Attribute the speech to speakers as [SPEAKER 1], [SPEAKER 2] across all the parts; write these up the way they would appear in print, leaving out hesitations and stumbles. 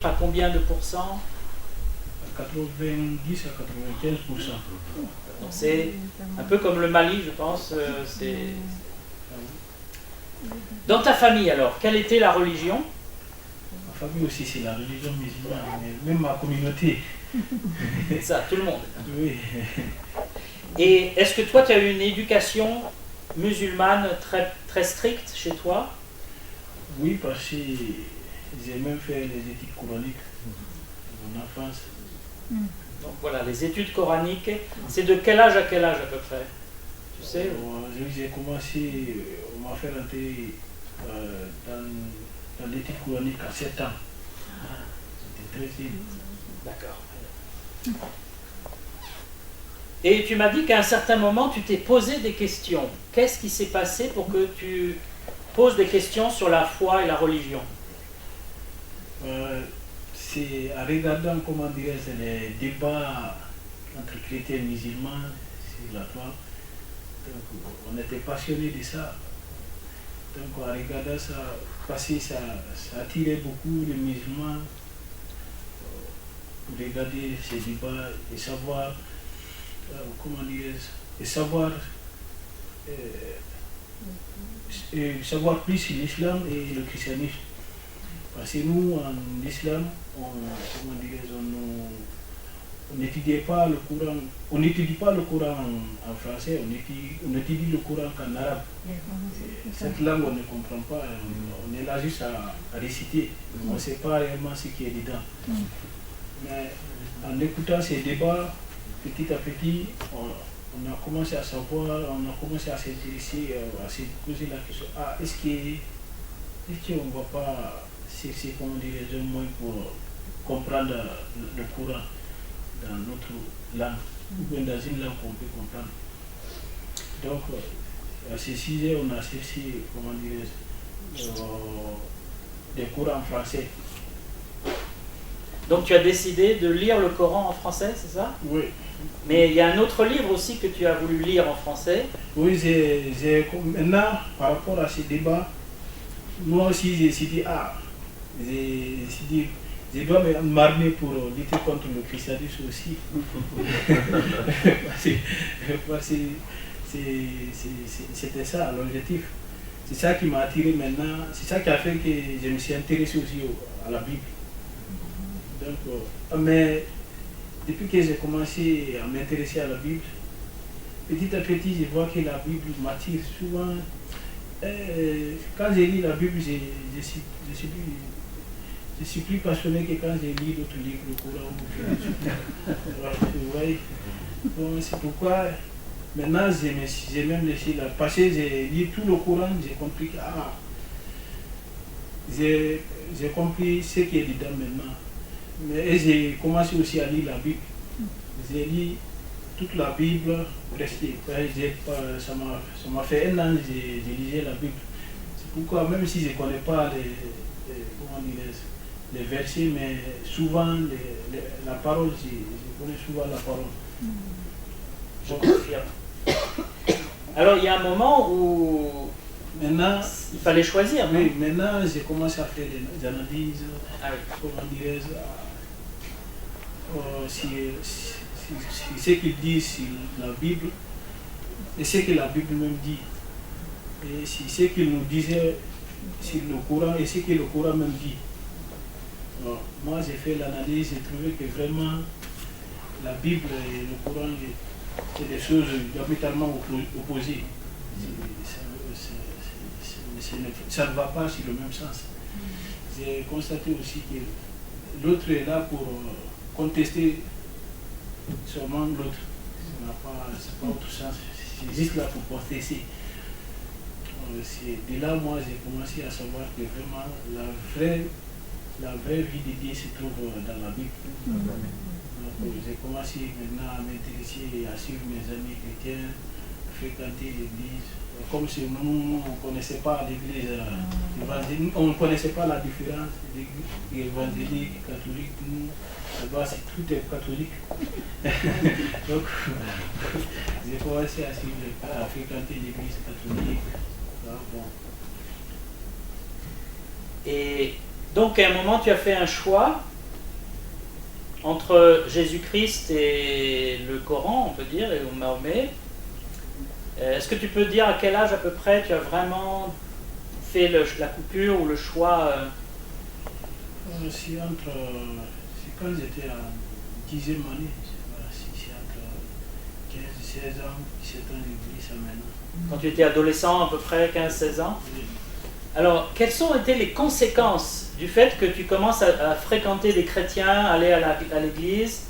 [SPEAKER 1] À combien de pourcents?
[SPEAKER 2] 90 à 95%.
[SPEAKER 1] Donc c'est un peu comme le Mali, je pense. Dans ta famille, alors, quelle était la religion?
[SPEAKER 2] Ma famille aussi, c'est la religion musulmane, mais même ma communauté.
[SPEAKER 1] Ça, tout le monde.
[SPEAKER 2] Oui.
[SPEAKER 1] Et est-ce que toi, tu as eu une éducation musulmane très, très stricte chez toi?
[SPEAKER 2] Oui, parce que j'ai même fait les études coraniques en enfance.
[SPEAKER 1] Donc voilà, les études coraniques, c'est de quel âge à quel âge à peu près? Tu sais?
[SPEAKER 2] J'ai commencé, on m'a fait rentrer dans l'étude coranique à 7 ans. C'était très vite.
[SPEAKER 1] D'accord. Et tu m'as dit qu'à un certain moment, tu t'es posé des questions. Qu'est-ce qui s'est passé pour que tu poses des questions sur la foi et la religion?
[SPEAKER 2] C'est en regardant, comment dirais-je, les débats entre chrétiens et musulmans sur la foi. Donc, on était passionnés de ça. Donc, en regardant ça, parce que ça attirait beaucoup les musulmans pour regarder ces débats et savoir, comment dirais-je, et savoir plus sur l'islam et le christianisme. Parce que nous, en islam, on n'étudie pas le Coran, on n'étudie pas le Coran en français, on étudie le Coran qu'en arabe. Cette langue, on ne comprend pas, on est là juste à réciter, on ne sait pas réellement ce qui est dedans. Mais en écoutant ces débats, petit à petit, on a commencé à savoir, on a commencé à s'intéresser, à se poser la question, est-ce qu'on ne va pas chercher, comment dire, un moyen pour comprendre le Coran dans notre langue, ou bien dans une langue qu'on peut comprendre. Donc, à ce sujet, on a cherché, comment dire, des cours en français.
[SPEAKER 1] Donc tu as décidé de lire le Coran en français, c'est ça?
[SPEAKER 2] Oui.
[SPEAKER 1] Mais il y a un autre livre aussi que tu as voulu lire en français.
[SPEAKER 2] Oui, maintenant, par rapport à ce débat, moi aussi j'ai décidé, je dois m'armer pour lutter contre le christianisme aussi. parce que c'était ça l'objectif. C'est ça qui m'a attiré maintenant, c'est ça qui a fait que je me suis intéressé aussi à la Bible. Donc, mais depuis que j'ai commencé à m'intéresser à la Bible, petit à petit, je vois que la Bible m'attire souvent. Quand j'ai lu la Bible, je suis plus passionné que quand j'ai lu d'autres livres, le Coran. Vous voyez? Bon, c'est pourquoi maintenant j'ai même laissé là. Parce que j'ai lu tout le Coran, j'ai compris que j'ai compris ce qui est dedans maintenant. Mais j'ai commencé aussi à lire la Bible. J'ai lu toute la Bible, presque. Ça m'a fait 1 an, j'ai lisé la Bible. C'est pourquoi, même si je ne connais pas les versets, mais souvent la parole, je connais souvent la parole.
[SPEAKER 1] Je confirme. Alors il y a un moment où
[SPEAKER 2] maintenant,
[SPEAKER 1] il fallait choisir.
[SPEAKER 2] Oui, maintenant j'ai commencé à faire des analyses, comment dirais-je, ce qu'il dit sur la Bible et ce que la Bible même dit. Et ce qu'il nous disait sur le Coran et ce que le Coran même dit. Alors, moi j'ai fait l'analyse, j'ai trouvé que vraiment la Bible et le Coran c'est des choses diamétralement opposées. Ça ne va pas sur le même sens. J'ai constaté aussi que l'autre est là pour contester seulement l'autre. C'est pas autre sens. C'est juste là pour contester. De là, moi, j'ai commencé à savoir que vraiment la vraie vie de Dieu se trouve dans la Bible. Donc, j'ai commencé maintenant à m'intéresser, à suivre mes amis chrétiens, à fréquenter l'église. Comme si nous, on ne connaissait pas l'église évangélique, on ne connaissait pas la différence d'église évangélique, catholique, nous, là-bas, tout est catholique. Donc, j'ai commencé à fréquenter l'église catholique. Bon.
[SPEAKER 1] Et donc, à un moment, tu as fait un choix entre Jésus-Christ et le Coran, on peut dire, et Mahomet. Est-ce que tu peux dire à quel âge à peu près tu as vraiment fait la coupure ou le choix
[SPEAKER 2] C'est quand j'étais en 10e année, c'est entre 15, 16 ans, 17 ans, j'ai vu ça maintenant.
[SPEAKER 1] Quand tu étais adolescent, à peu près 15-16 ans?
[SPEAKER 2] Oui.
[SPEAKER 1] Alors, quelles ont été les conséquences du fait que tu commences à fréquenter des chrétiens, aller à l'église?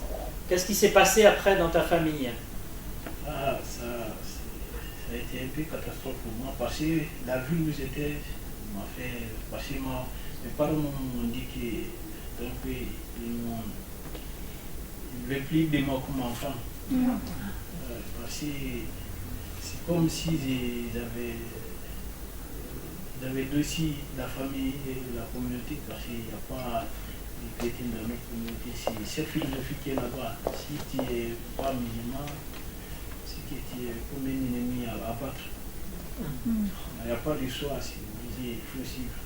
[SPEAKER 1] Qu'est-ce qui s'est passé après dans ta famille?
[SPEAKER 2] Ça a été un peu catastrophe pour moi parce que la vie où j'étais m'a fait passer mes parents m'ont dit que donc, ils ne veulent plus de moi comme enfant. Parce que c'est comme si j'avais aussi la famille et la communauté, parce qu'il n'y a pas de chrétiens dans notre communauté. C'est cette philosophie qui est là-bas. Si tu n'es pas musulman, c'est que tu es comme un ennemi à abattre. Il n'y a pas de choix, c'est obligé, il faut suivre.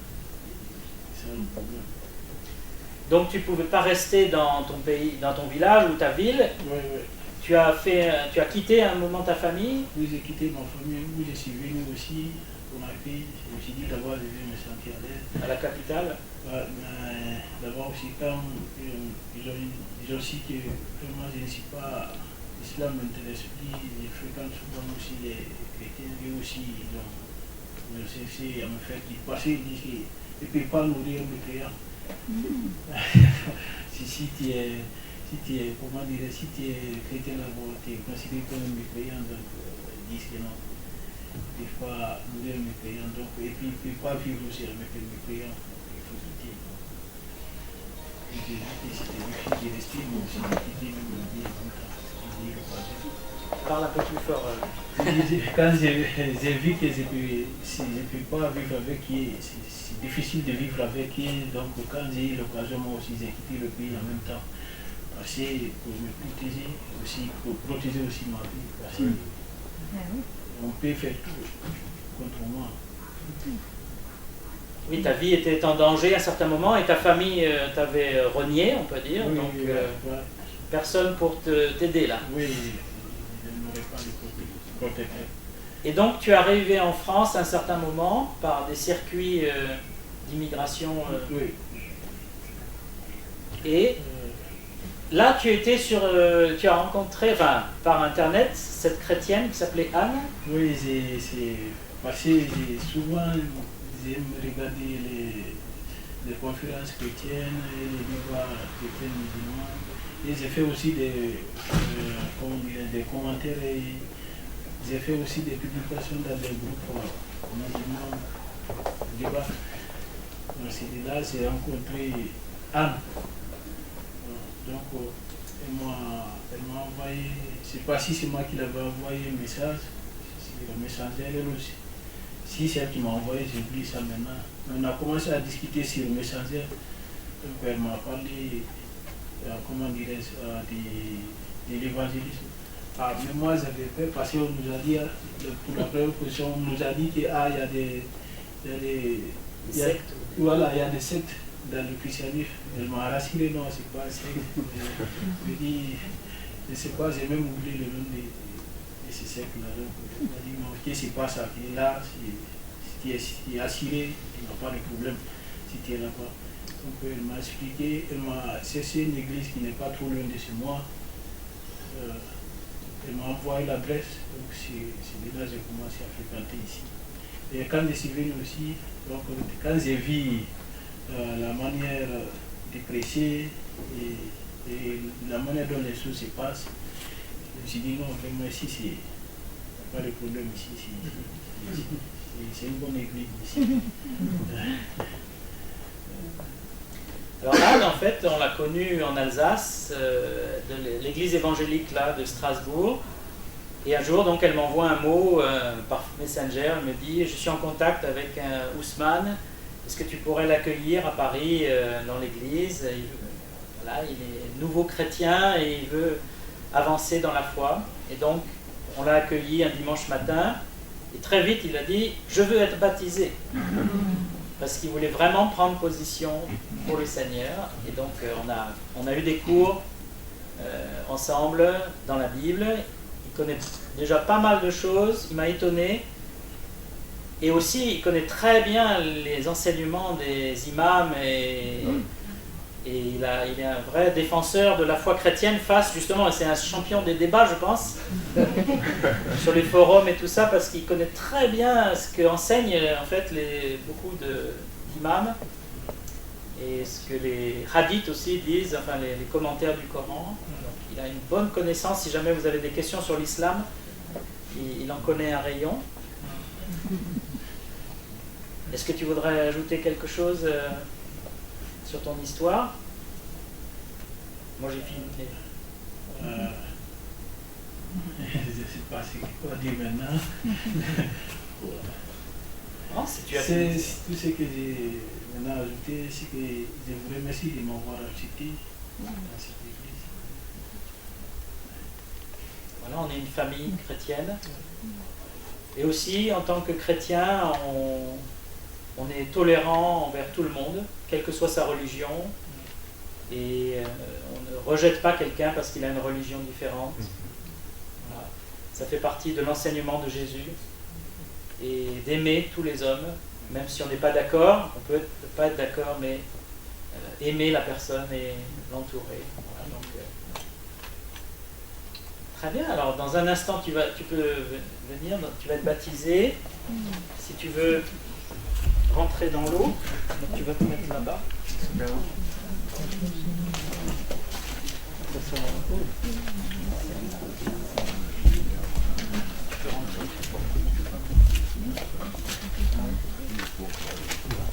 [SPEAKER 2] C'est ça le problème.
[SPEAKER 1] Donc tu ne pouvais pas rester dans ton pays, dans ton village ou ta ville.
[SPEAKER 2] Oui.
[SPEAKER 1] Tu as quitté à un moment ta famille.
[SPEAKER 2] Oui, j'ai quitté ma famille, où je suis venu aussi pour ma fille. Je me suis dit d'abord je vais me sentir à l'aise.
[SPEAKER 1] À la capitale.
[SPEAKER 2] D'abord aussi quand ils ont su que vraiment je ne suis pas, l'islam m'intéresse plus, je fréquente souvent aussi les chrétiens, et aussi ils ont cherché à me faire quitter. Parce qu'ils disent qu'ils ne peuvent pas nourrir mes clients. Si tu es chrétien là-bas, tu es considéré comme un mécréant, donc ils disent que non, il ne faut pas nourrir un mécréant, donc, et puis il ne peut pas vivre aussi avec un mécréant, il faut quitter. Et j'ai dit que c'était difficile de rester, mais aussi de quitter même le bien longtemps.
[SPEAKER 1] Parle un peu plus fort.
[SPEAKER 2] Quand j'ai vu que je ne peux pas vivre avec eux, c'est difficile de vivre avec eux, donc quand j'ai eu l'occasion, moi aussi j'ai quitté le pays en même temps. Parce que pour me protéger aussi, pour protéger aussi ma vie, parce qu'on peut faire tout contre moi.
[SPEAKER 1] Oui, ta vie était en danger à un certain moment et ta famille t'avait renié, on peut dire.
[SPEAKER 2] Oui,
[SPEAKER 1] donc personne pour t'aider là.
[SPEAKER 2] Oui, je n'aurais pas de protection.
[SPEAKER 1] Et donc tu es arrivé en France à un certain moment par des circuits d'immigration.
[SPEAKER 2] Oui.
[SPEAKER 1] Et là, tu as rencontré, par internet, cette chrétienne qui s'appelait Anne.
[SPEAKER 2] Oui, c'est parce que souvent j'aime regarder les conférences chrétiennes et les débats chrétiens musulmans. Et j'ai fait aussi des commentaires et j'ai fait aussi des publications dans des groupes musulmans débats. C'est là que j'ai rencontré Anne. Donc, elle m'a envoyé, je ne sais pas si c'est moi qui l'avais envoyé un message, c'est le Messenger elle aussi. Si c'est elle qui m'a envoyé, j'ai oublié ça maintenant. On a commencé à discuter sur le Messenger. Donc, elle m'a parlé, comment dirais-je, de l'évangélisme. Mais moi, j'avais peur parce qu'on nous a dit, pour la première position, on nous a dit qu'il y a des
[SPEAKER 1] sectes.
[SPEAKER 2] Voilà, il y a des sectes dans le christianisme. Elle m'a rassuré, non, c'est pas secte. Je dis, je ne sais pas, j'ai même oublié le nom de ces sectes-là. Donc, elle m'a dit, non, ok, c'est pas ça. Tu es là, si tu es assuré, tu n'as pas de problème si tu es là-bas. Donc, elle m'a expliqué, elle m'a cherché une église qui n'est pas trop loin de chez moi. Elle m'a envoyé l'adresse, donc c'est là que j'ai commencé à fréquenter ici. Et quand je suis venu aussi, donc, quand j'ai vu la manière de prêcher et la manière dont les choses se passent, je me suis dit non, vraiment ici, il n'y a pas de problème ici. C'est une bonne église ici.
[SPEAKER 1] Alors Anne, en fait, on l'a connue en Alsace, de l'église évangélique là, de Strasbourg. Et un jour, donc, elle m'envoie un mot par Messenger. Elle me dit, je suis en contact avec Ousmane. Est-ce que tu pourrais l'accueillir à Paris dans l'église? Il est nouveau chrétien et il veut avancer dans la foi. Et donc, on l'a accueilli un dimanche matin. Et très vite, il a dit, je veux être baptisé. Parce qu'il voulait vraiment prendre position pour le Seigneur. Et donc, on a eu des cours ensemble dans la Bible. Il connaît déjà pas mal de choses, il m'a étonné. Et aussi, il connaît très bien les enseignements des imams et il est un vrai défenseur de la foi chrétienne face, justement, et c'est un champion des débats, je pense, sur les forums et tout ça, parce qu'il connaît très bien ce qu'enseignent en fait beaucoup d'imams et ce que les hadiths aussi disent, enfin les commentaires du Coran. Donc, il a une bonne connaissance. Si jamais vous avez des questions sur l'islam, il en connaît un rayon. Est-ce que tu voudrais ajouter quelque chose sur ton histoire? Moi j'ai fini.
[SPEAKER 2] Je ne sais pas ce qu'il faut dire maintenant.
[SPEAKER 1] Non, si tu as
[SPEAKER 2] tout ce que j'ai maintenant ajouté, c'est que je vous remercie de m'avoir accepté dans cette église.
[SPEAKER 1] Voilà, on est une famille chrétienne. Et aussi, en tant que chrétien, on est tolérant envers tout le monde, quelle que soit sa religion. Et on ne rejette pas quelqu'un parce qu'il a une religion différente. Voilà. Ça fait partie de l'enseignement de Jésus. Et d'aimer tous les hommes, même si on n'est pas d'accord, on peut pas être d'accord, mais aimer la personne et l'entourer. Voilà, donc, très bien, alors dans un instant tu peux venir, tu vas être baptisé. Si tu veux rentrer dans l'eau, tu vas te mettre là-bas.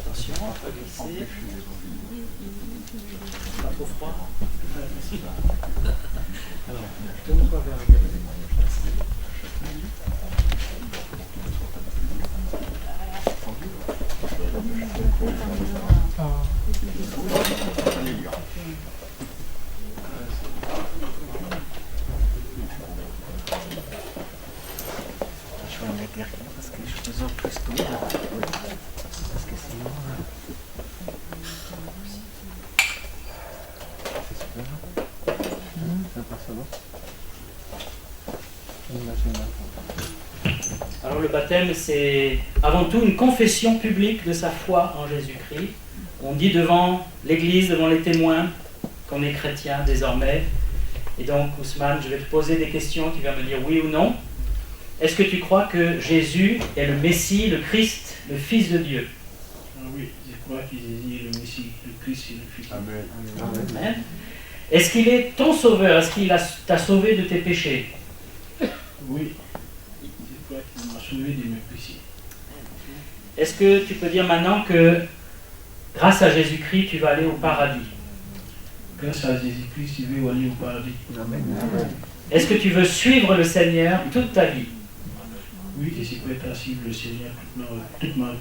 [SPEAKER 1] Attention, on va glisser. Pas trop froid. Alors, tourne-toi vers le
[SPEAKER 3] Je vais mettre derrière parce que je besoin plus d'eau. Parce que sinon. C'est super. Ça passe là.
[SPEAKER 1] Alors le baptême, c'est avant tout une confession publique de sa foi en Jésus-Christ. On dit devant l'Église, devant les témoins, qu'on est chrétien désormais. Et donc, Ousmane, je vais te poser des questions, tu vas me dire oui ou non. Est-ce que tu crois que Jésus est le Messie, le Christ, le Fils de Dieu?
[SPEAKER 2] Oui, je crois que Jésus est le Messie, le Christ et le Fils de Dieu.
[SPEAKER 1] Amen. Amen. Est-ce qu'il est ton sauveur? Est-ce qu'il t'a sauvé de tes péchés?
[SPEAKER 2] Oui, je crois qu'il m'a sauvé de mes péchés.
[SPEAKER 1] Est-ce que tu peux dire maintenant que grâce à Jésus-Christ, tu vas aller au paradis?
[SPEAKER 2] Grâce à Jésus-Christ, tu veux aller au paradis.
[SPEAKER 3] Amen.
[SPEAKER 1] Est-ce que tu veux suivre le Seigneur toute ta vie?
[SPEAKER 2] Oui, je suis prêt à suivre le Seigneur toute ma vie.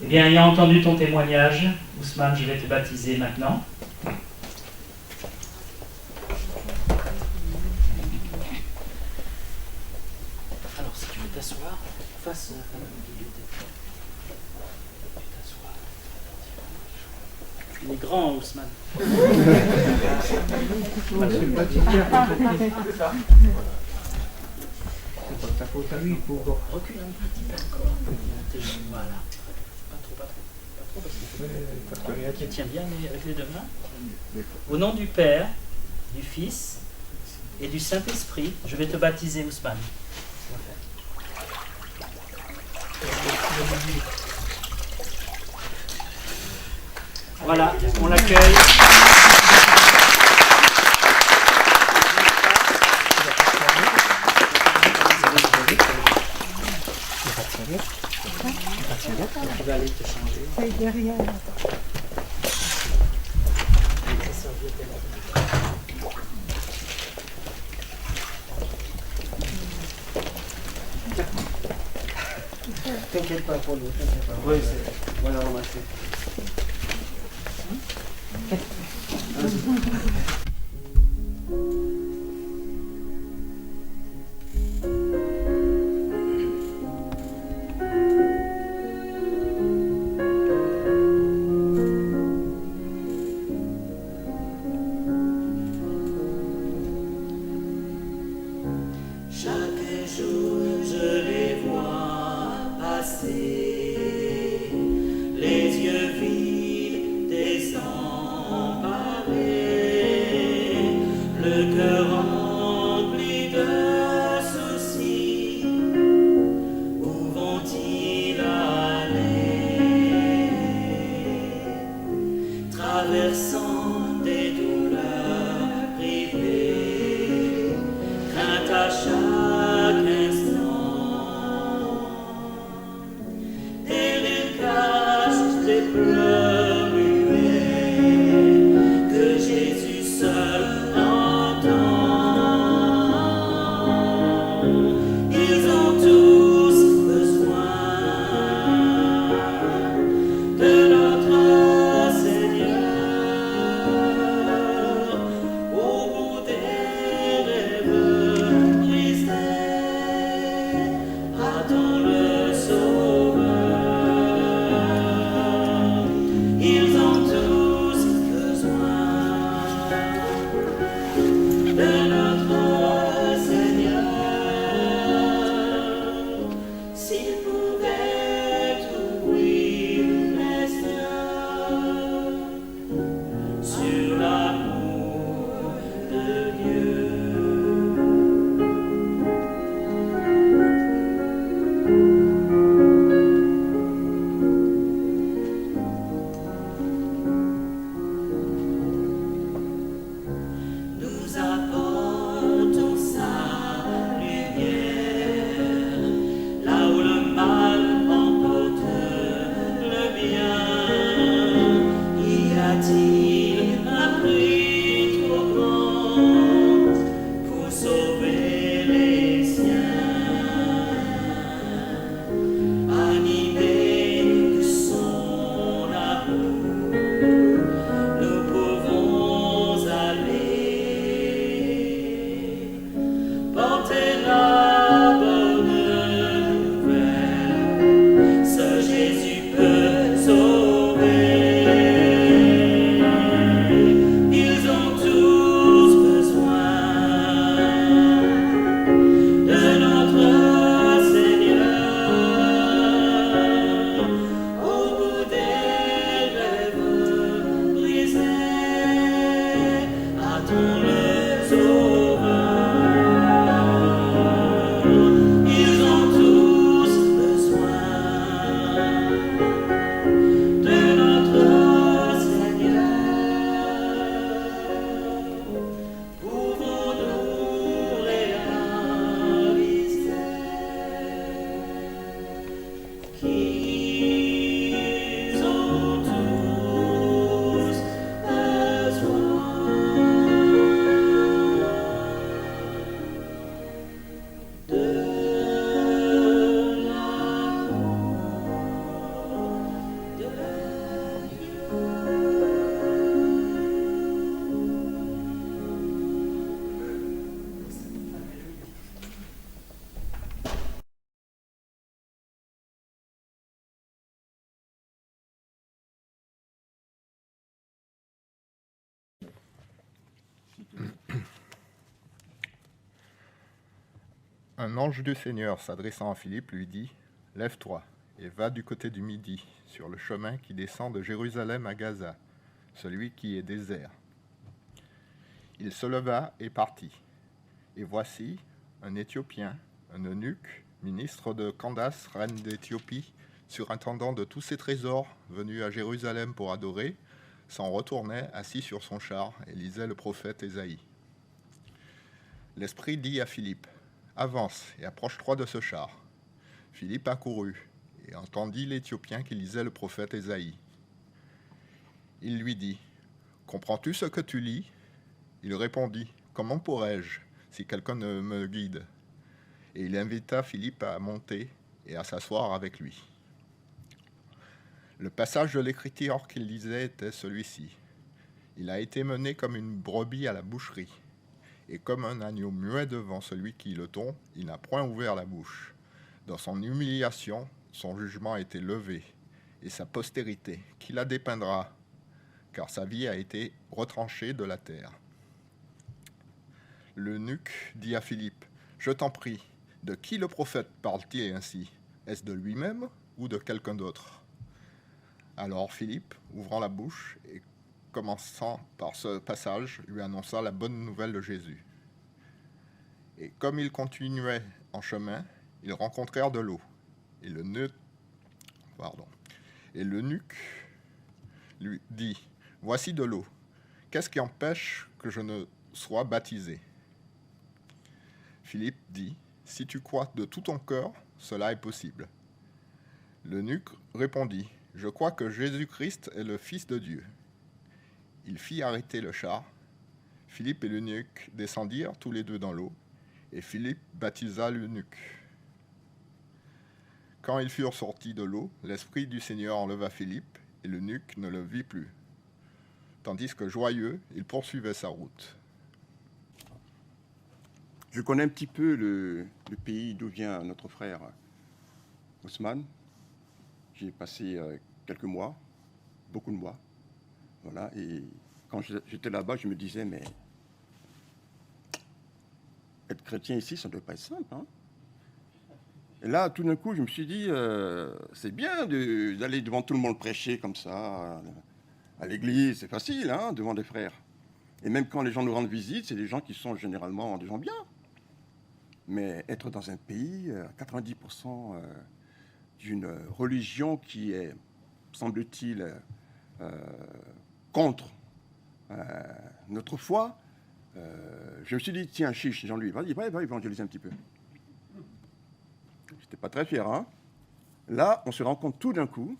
[SPEAKER 1] Eh bien, ayant entendu ton témoignage, Ousmane, je vais te baptiser maintenant. Alors, si tu veux t'asseoir, face à la bibliothèque. Tu t'assois. Il est grand, Ousmane.
[SPEAKER 3] C'est ta faute à lui pour.
[SPEAKER 1] Recule un petit peu encore. Voilà. Pas trop, parce qu'il faut tiens bien avec les deux mains. Au nom du Père, du Fils et du Saint-Esprit, je vais te baptiser, Ousmane. Voilà, on l'accueille. Tu vas aller te changer.
[SPEAKER 4] C'est derrière.
[SPEAKER 3] T'inquiète pas pour nous, t'inquiète pas. Oui, c'est. Voilà, ramasser.
[SPEAKER 4] dépassé, les yeux vides, désemparés, le cœur rempli de soucis, où vont-ils aller? Traversant des douleurs privées, crainte à chaque instant, derrière cache des pleurs muets que Jésus seul entend. Ils ont tous besoin de notre Seigneur, au bout des rêves brisés, attend le Sauveur. Ils ont tous besoin de notre Seigneur. S'ils pouvaient ouvrir les yeux sur l'amour de Dieu. Nous apportons sa lumière, là où le mal emporte le bien. Y a-t-il un prix trop grand pour sauver les siens? Animés de son amour, nous pouvons aller porter la bonne nouvelle. Ce Jésus peut sauver. Ils ont tous besoin de notre Seigneur, au bout des rêves brisés, attend le Sauveur. Ils ont tous besoin de notre Seigneur. Pouvons-nous réaliser qu'ils ont tous besoin de l'amour de
[SPEAKER 5] Un ange du Seigneur s'adressant à Philippe lui dit : « Lève-toi et va du côté du Midi, sur le chemin qui descend de Jérusalem à Gaza, celui qui est désert. » Il se leva et partit. Et voici, un Éthiopien, un eunuque, ministre de Candace, reine d'Éthiopie, surintendant de tous ses trésors, venu à Jérusalem pour adorer, s'en retournait assis sur son char et lisait le prophète Ésaïe. L'Esprit dit à Philippe : « Avance et approche-toi de ce char. » Philippe accourut et entendit l'Éthiopien qui lisait le prophète Ésaïe. Il lui dit : « Comprends-tu ce que tu lis ? » Il répondit : « Comment pourrais-je, si quelqu'un ne me guide ?» Et il invita Philippe à monter et à s'asseoir avec lui. Le passage de l'écriture qu'il lisait était celui-ci : « Il a été mené comme une brebis à la boucherie. Et comme un agneau muet devant celui qui le tond, il n'a point ouvert la bouche. Dans son humiliation, son jugement a été levé, et sa postérité, qui la dépeindra, car sa vie a été retranchée de la terre. » L'eunuque dit à Philippe : « Je t'en prie, de qui le prophète parle-t-il ainsi ? Est-ce de lui-même ou de quelqu'un d'autre. Alors Philippe, ouvrant la bouche et commençant par ce passage, lui annonça la bonne nouvelle de Jésus. Et comme ils continuaient en chemin, ils rencontrèrent de l'eau. Et l'eunuque lui dit, « Voici de l'eau. Qu'est-ce qui empêche que je ne sois baptisé ?» Philippe dit, « Si tu crois de tout ton cœur, cela est possible. » L'eunuque répondit, « Je crois que Jésus-Christ est le Fils de Dieu. » Il fit arrêter le char. Philippe et l'eunuque descendirent tous les deux dans l'eau, et Philippe baptisa l'eunuque. Quand ils furent sortis de l'eau, l'Esprit du Seigneur enleva Philippe, et l'eunuque ne le vit plus. Tandis que joyeux, il poursuivait sa route.
[SPEAKER 6] Je connais un petit peu le pays d'où vient notre frère Ousmane. J'y ai passé quelques mois, beaucoup de mois. Voilà, et quand j'étais là-bas, je me disais, mais être chrétien ici, ça ne doit pas être simple. Hein? Et là, tout d'un coup, je me suis dit, c'est bien d'aller devant tout le monde prêcher comme ça, à l'église, c'est facile, hein, devant des frères. Et même quand les gens nous rendent visite, c'est des gens qui sont généralement des gens bien. Mais être dans un pays, 90% d'une religion qui est, semble-t-il, contre notre foi, je me suis dit, tiens, chiche, Jean-Louis, va évangéliser un petit peu. J'étais pas très fier, hein. Là, on se rend compte tout d'un coup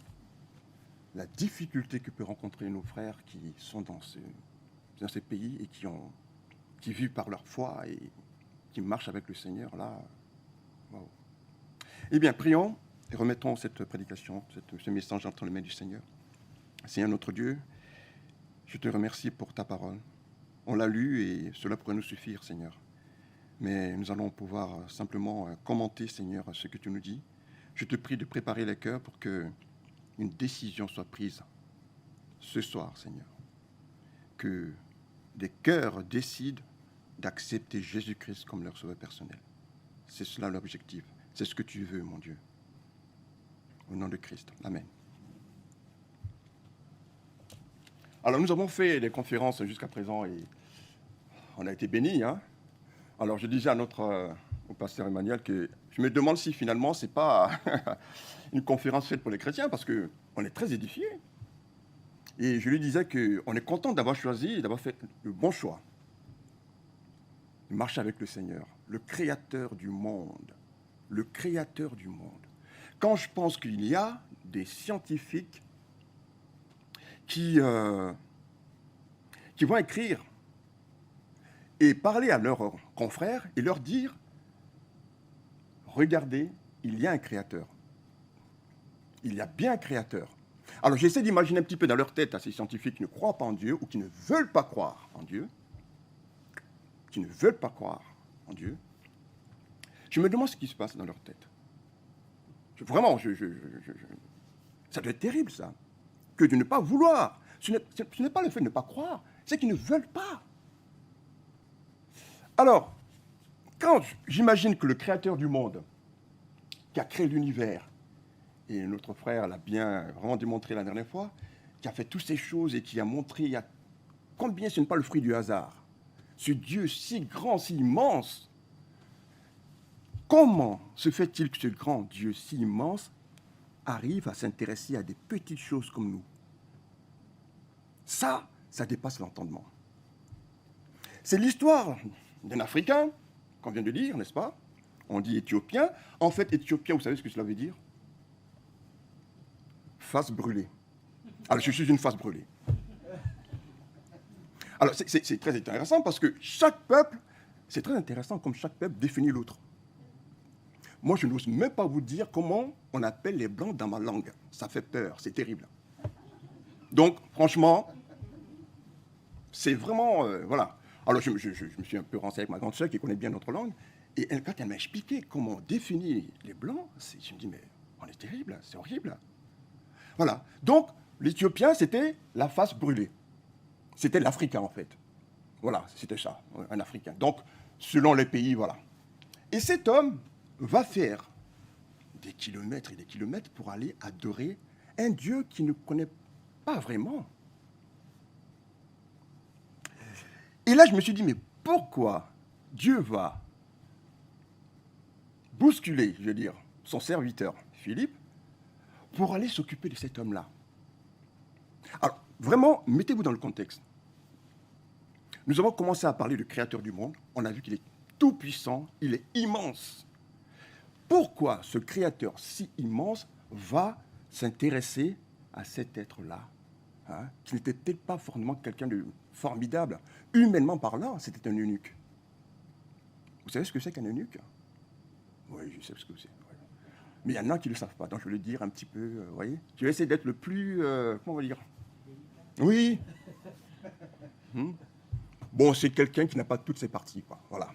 [SPEAKER 6] la difficulté que peuvent rencontrer nos frères qui sont dans ces pays et qui vivent par leur foi et qui marchent avec le Seigneur, là. Wow. Eh bien, prions et remettons cette prédication, ce message entre les mains du Seigneur. Seigneur notre Dieu, je te remercie pour ta parole. On l'a lu et cela pourrait nous suffire, Seigneur. Mais nous allons pouvoir simplement commenter, Seigneur, ce que tu nous dis. Je te prie de préparer les cœurs pour que une décision soit prise ce soir, Seigneur. Que des cœurs décident d'accepter Jésus-Christ comme leur sauveur personnel. C'est cela l'objectif. C'est ce que tu veux, mon Dieu. Au nom de Christ. Amen. Alors, nous avons fait des conférences jusqu'à présent et on a été bénis. Hein? Alors, je disais au pasteur Emmanuel que je me demande si finalement, ce n'est pas une conférence faite pour les chrétiens parce qu'on est très édifiés. Et je lui disais qu'on est content d'avoir choisi et d'avoir fait le bon choix. De marcher avec le Seigneur, le Créateur du monde. Le Créateur du monde. Quand je pense qu'il y a des scientifiques qui vont écrire et parler à leurs confrères et leur dire « Regardez, il y a un créateur. Il y a bien un créateur. » Alors j'essaie d'imaginer un petit peu dans leur tête à ces scientifiques qui ne croient pas en Dieu ou qui ne veulent pas croire en Dieu. Qui ne veulent pas croire en Dieu. Je me demande ce qui se passe dans leur tête. Vraiment, ça doit être terrible, ça. Que de ne pas vouloir. Ce n'est pas le fait de ne pas croire, c'est qu'ils ne veulent pas. Alors, quand j'imagine que le Créateur du monde, qui a créé l'univers, et notre frère l'a bien vraiment démontré la dernière fois, qui a fait toutes ces choses et qui a montré combien ce n'est pas le fruit du hasard. Ce Dieu si grand, si immense, comment se fait-il que ce grand Dieu si immense arrive à s'intéresser à des petites choses comme nous? Ça dépasse l'entendement. C'est l'histoire d'un Africain, qu'on vient de dire, n'est-ce pas? On dit Éthiopien. En fait, Éthiopien, vous savez ce que cela veut dire? Face brûlée. Alors, je suis une face brûlée. Alors, c'est très intéressant parce que chaque peuple, c'est très intéressant comme chaque peuple définit l'autre. Moi, je n'ose même pas vous dire comment on appelle les Blancs dans ma langue. Ça fait peur, c'est terrible. Donc, franchement, c'est vraiment... voilà. Alors, je me suis un peu renseigné avec ma grande sœur qui connaît bien notre langue. Et quand elle m'a expliqué comment on définit les Blancs, je me dis, mais on est terrible, c'est horrible. Voilà. Donc, l'Éthiopien, c'était la face brûlée. C'était l'Africain, en fait. Voilà, c'était ça, un Africain. Donc, selon les pays, voilà. Et cet homme va faire des kilomètres et des kilomètres pour aller adorer un Dieu qu'il ne connaît pas vraiment. Et là, je me suis dit, mais pourquoi Dieu va bousculer, je veux dire, son serviteur, Philippe, pour aller s'occuper de cet homme-là? Alors, vraiment, mettez-vous dans le contexte. Nous avons commencé à parler du Créateur du monde. On a vu qu'il est tout-puissant, il est immense. Pourquoi ce Créateur si immense va s'intéresser à cet être-là, hein, qui n'était peut-être pas forcément quelqu'un de formidable. Humainement parlant, c'était un eunuque. Vous savez ce que c'est qu'un eunuque? Oui, je sais ce que c'est. Ouais. Mais il y en a qui ne le savent pas, donc je vais le dire un petit peu, vous voyez. Je vais essayer d'être le plus, comment on va dire? Oui. Bon, c'est quelqu'un qui n'a pas toutes ses parties, quoi. Voilà.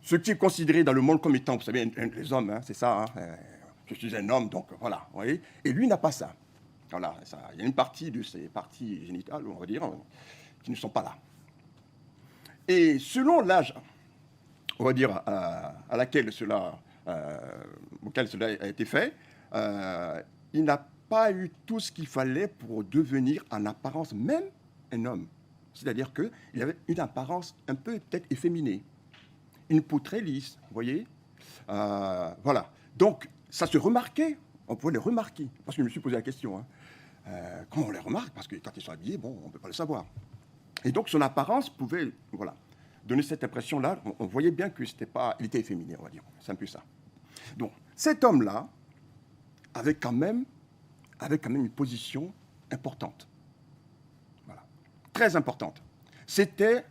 [SPEAKER 6] Ce qui est considéré dans le monde comme étant, vous savez, les hommes, hein, c'est ça, hein, je suis un homme, donc voilà, vous voyez. Et lui n'a pas ça. Voilà, ça, il y a une partie de ses parties génitales, on va dire, qui ne sont pas là. Et selon l'âge, on va dire, auquel cela a été fait, il n'a pas eu tout ce qu'il fallait pour devenir en apparence même un homme. C'est-à-dire qu'il avait une apparence un peu peut-être efféminée, une peau très lisse, vous voyez. Voilà. Donc, ça se remarquait, on pouvait le remarquer, parce que je me suis posé la question, hein. Comment on les remarque? Parce que quand ils sont habillés, bon, on ne peut pas le savoir. Et donc, son apparence pouvait, voilà, donner cette impression-là. On voyait bien que c'était pas, il était efféminé, on va dire. C'est un peu ça. Donc, cet homme-là avait quand même une position importante. Voilà. Très importante. C'était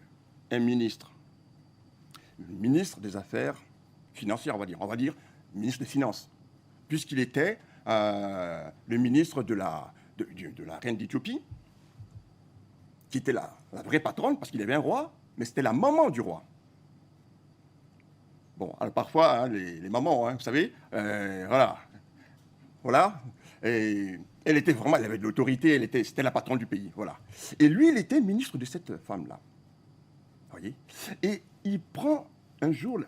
[SPEAKER 6] un ministre. Le ministre des Affaires financières, on va dire ministre des Finances, puisqu'il était le ministre de la reine d'Éthiopie, qui était la vraie patronne, parce qu'il avait un roi, mais c'était la maman du roi. Bon, alors parfois, hein, les mamans, hein, vous savez, voilà. Et elle était vraiment, elle avait de l'autorité, c'était la patronne du pays, voilà. Et lui, il était ministre de cette femme-là. Vous voyez? Et il prend un jour,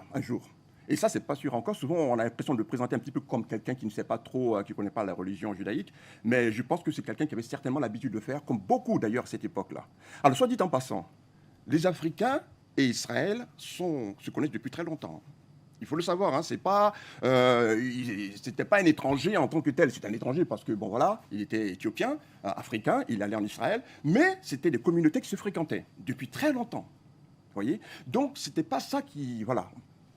[SPEAKER 6] et ça, c'est pas sûr encore. Souvent, on a l'impression de le présenter un petit peu comme quelqu'un qui ne sait pas trop, qui ne connaît pas la religion judaïque. Mais je pense que c'est quelqu'un qui avait certainement l'habitude de faire, comme beaucoup d'ailleurs à cette époque-là. Alors, soit dit en passant, les Africains et Israël se connaissent depuis très longtemps. Il faut le savoir, hein, c'était pas un étranger en tant que tel. C'est un étranger parce que, bon voilà, il était éthiopien, africain, il allait en Israël, mais c'était des communautés qui se fréquentaient depuis très longtemps. Vous voyez? Donc, c'était pas ça qui, voilà.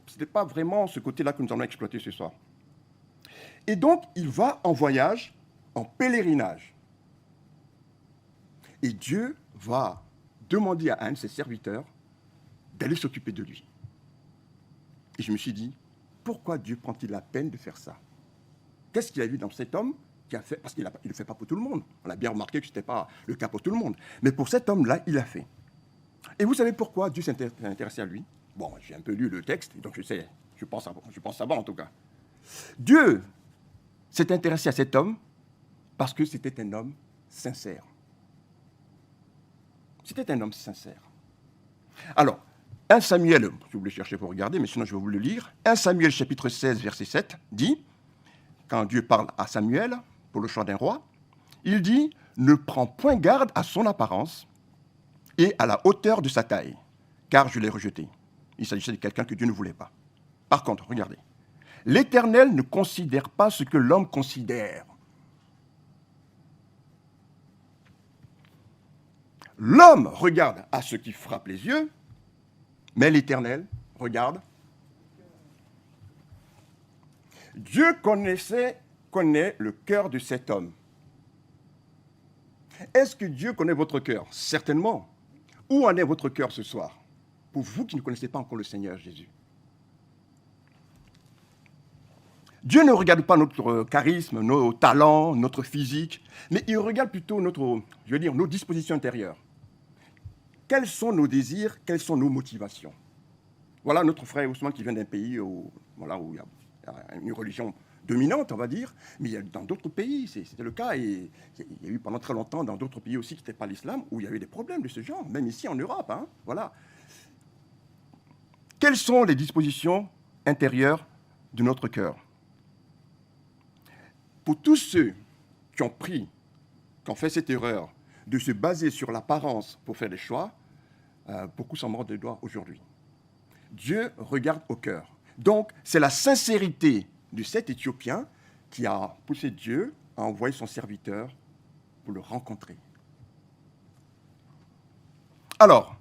[SPEAKER 6] C'était pas vraiment ce côté-là que nous allons exploiter ce soir. Et donc, il va en voyage, en pèlerinage. Et Dieu va demander à un de ses serviteurs d'aller s'occuper de lui. Et je me suis dit, pourquoi Dieu prend-il la peine de faire ça? Qu'est-ce qu'il a vu dans cet homme qui a fait? Parce qu'il ne le fait pas pour tout le monde. On a bien remarqué que ce n'était pas le cas pour tout le monde. Mais pour cet homme-là, il l'a fait. Et vous savez pourquoi Dieu s'est intéressé à lui? Bon, j'ai un peu lu le texte, donc je pense savoir en tout cas. Dieu s'est intéressé à cet homme parce que c'était un homme sincère. C'était un homme sincère. Alors, 1 Samuel, si vous voulez chercher pour regarder, mais sinon je vais vous le lire. 1 Samuel chapitre 16, verset 7 dit, quand Dieu parle à Samuel pour le choix d'un roi, il dit, ne prends point garde à son apparence et à la hauteur de sa taille, car je l'ai rejeté. Il s'agissait de quelqu'un que Dieu ne voulait pas. Par contre, regardez, l'Éternel ne considère pas ce que l'homme considère. L'homme regarde à ce qui frappe les yeux, mais l'Éternel regarde. Dieu connaît le cœur de cet homme. Est-ce que Dieu connaît votre cœur? Certainement. Où en est votre cœur ce soir? Pour vous qui ne connaissez pas encore le Seigneur Jésus. Dieu ne regarde pas notre charisme, nos talents, notre physique, mais il regarde plutôt nos dispositions intérieures. Quels sont nos désirs, quelles sont nos motivations? Voilà notre frère Ousmane qui vient d'un pays où il y a une religion dominante, on va dire, mais dans d'autres pays, c'était le cas, et il y a eu pendant très longtemps dans d'autres pays aussi qui n'étaient pas l'islam, où il y avait des problèmes de ce genre, même ici en Europe, hein, voilà. Quelles sont les dispositions intérieures de notre cœur? pour tous ceux qui ont fait cette erreur de se baser sur l'apparence pour faire des choix, beaucoup s'en mordent les doigts aujourd'hui. Dieu regarde au cœur. Donc, c'est la sincérité de cet Éthiopien qui a poussé Dieu à envoyer son serviteur pour le rencontrer. Alors,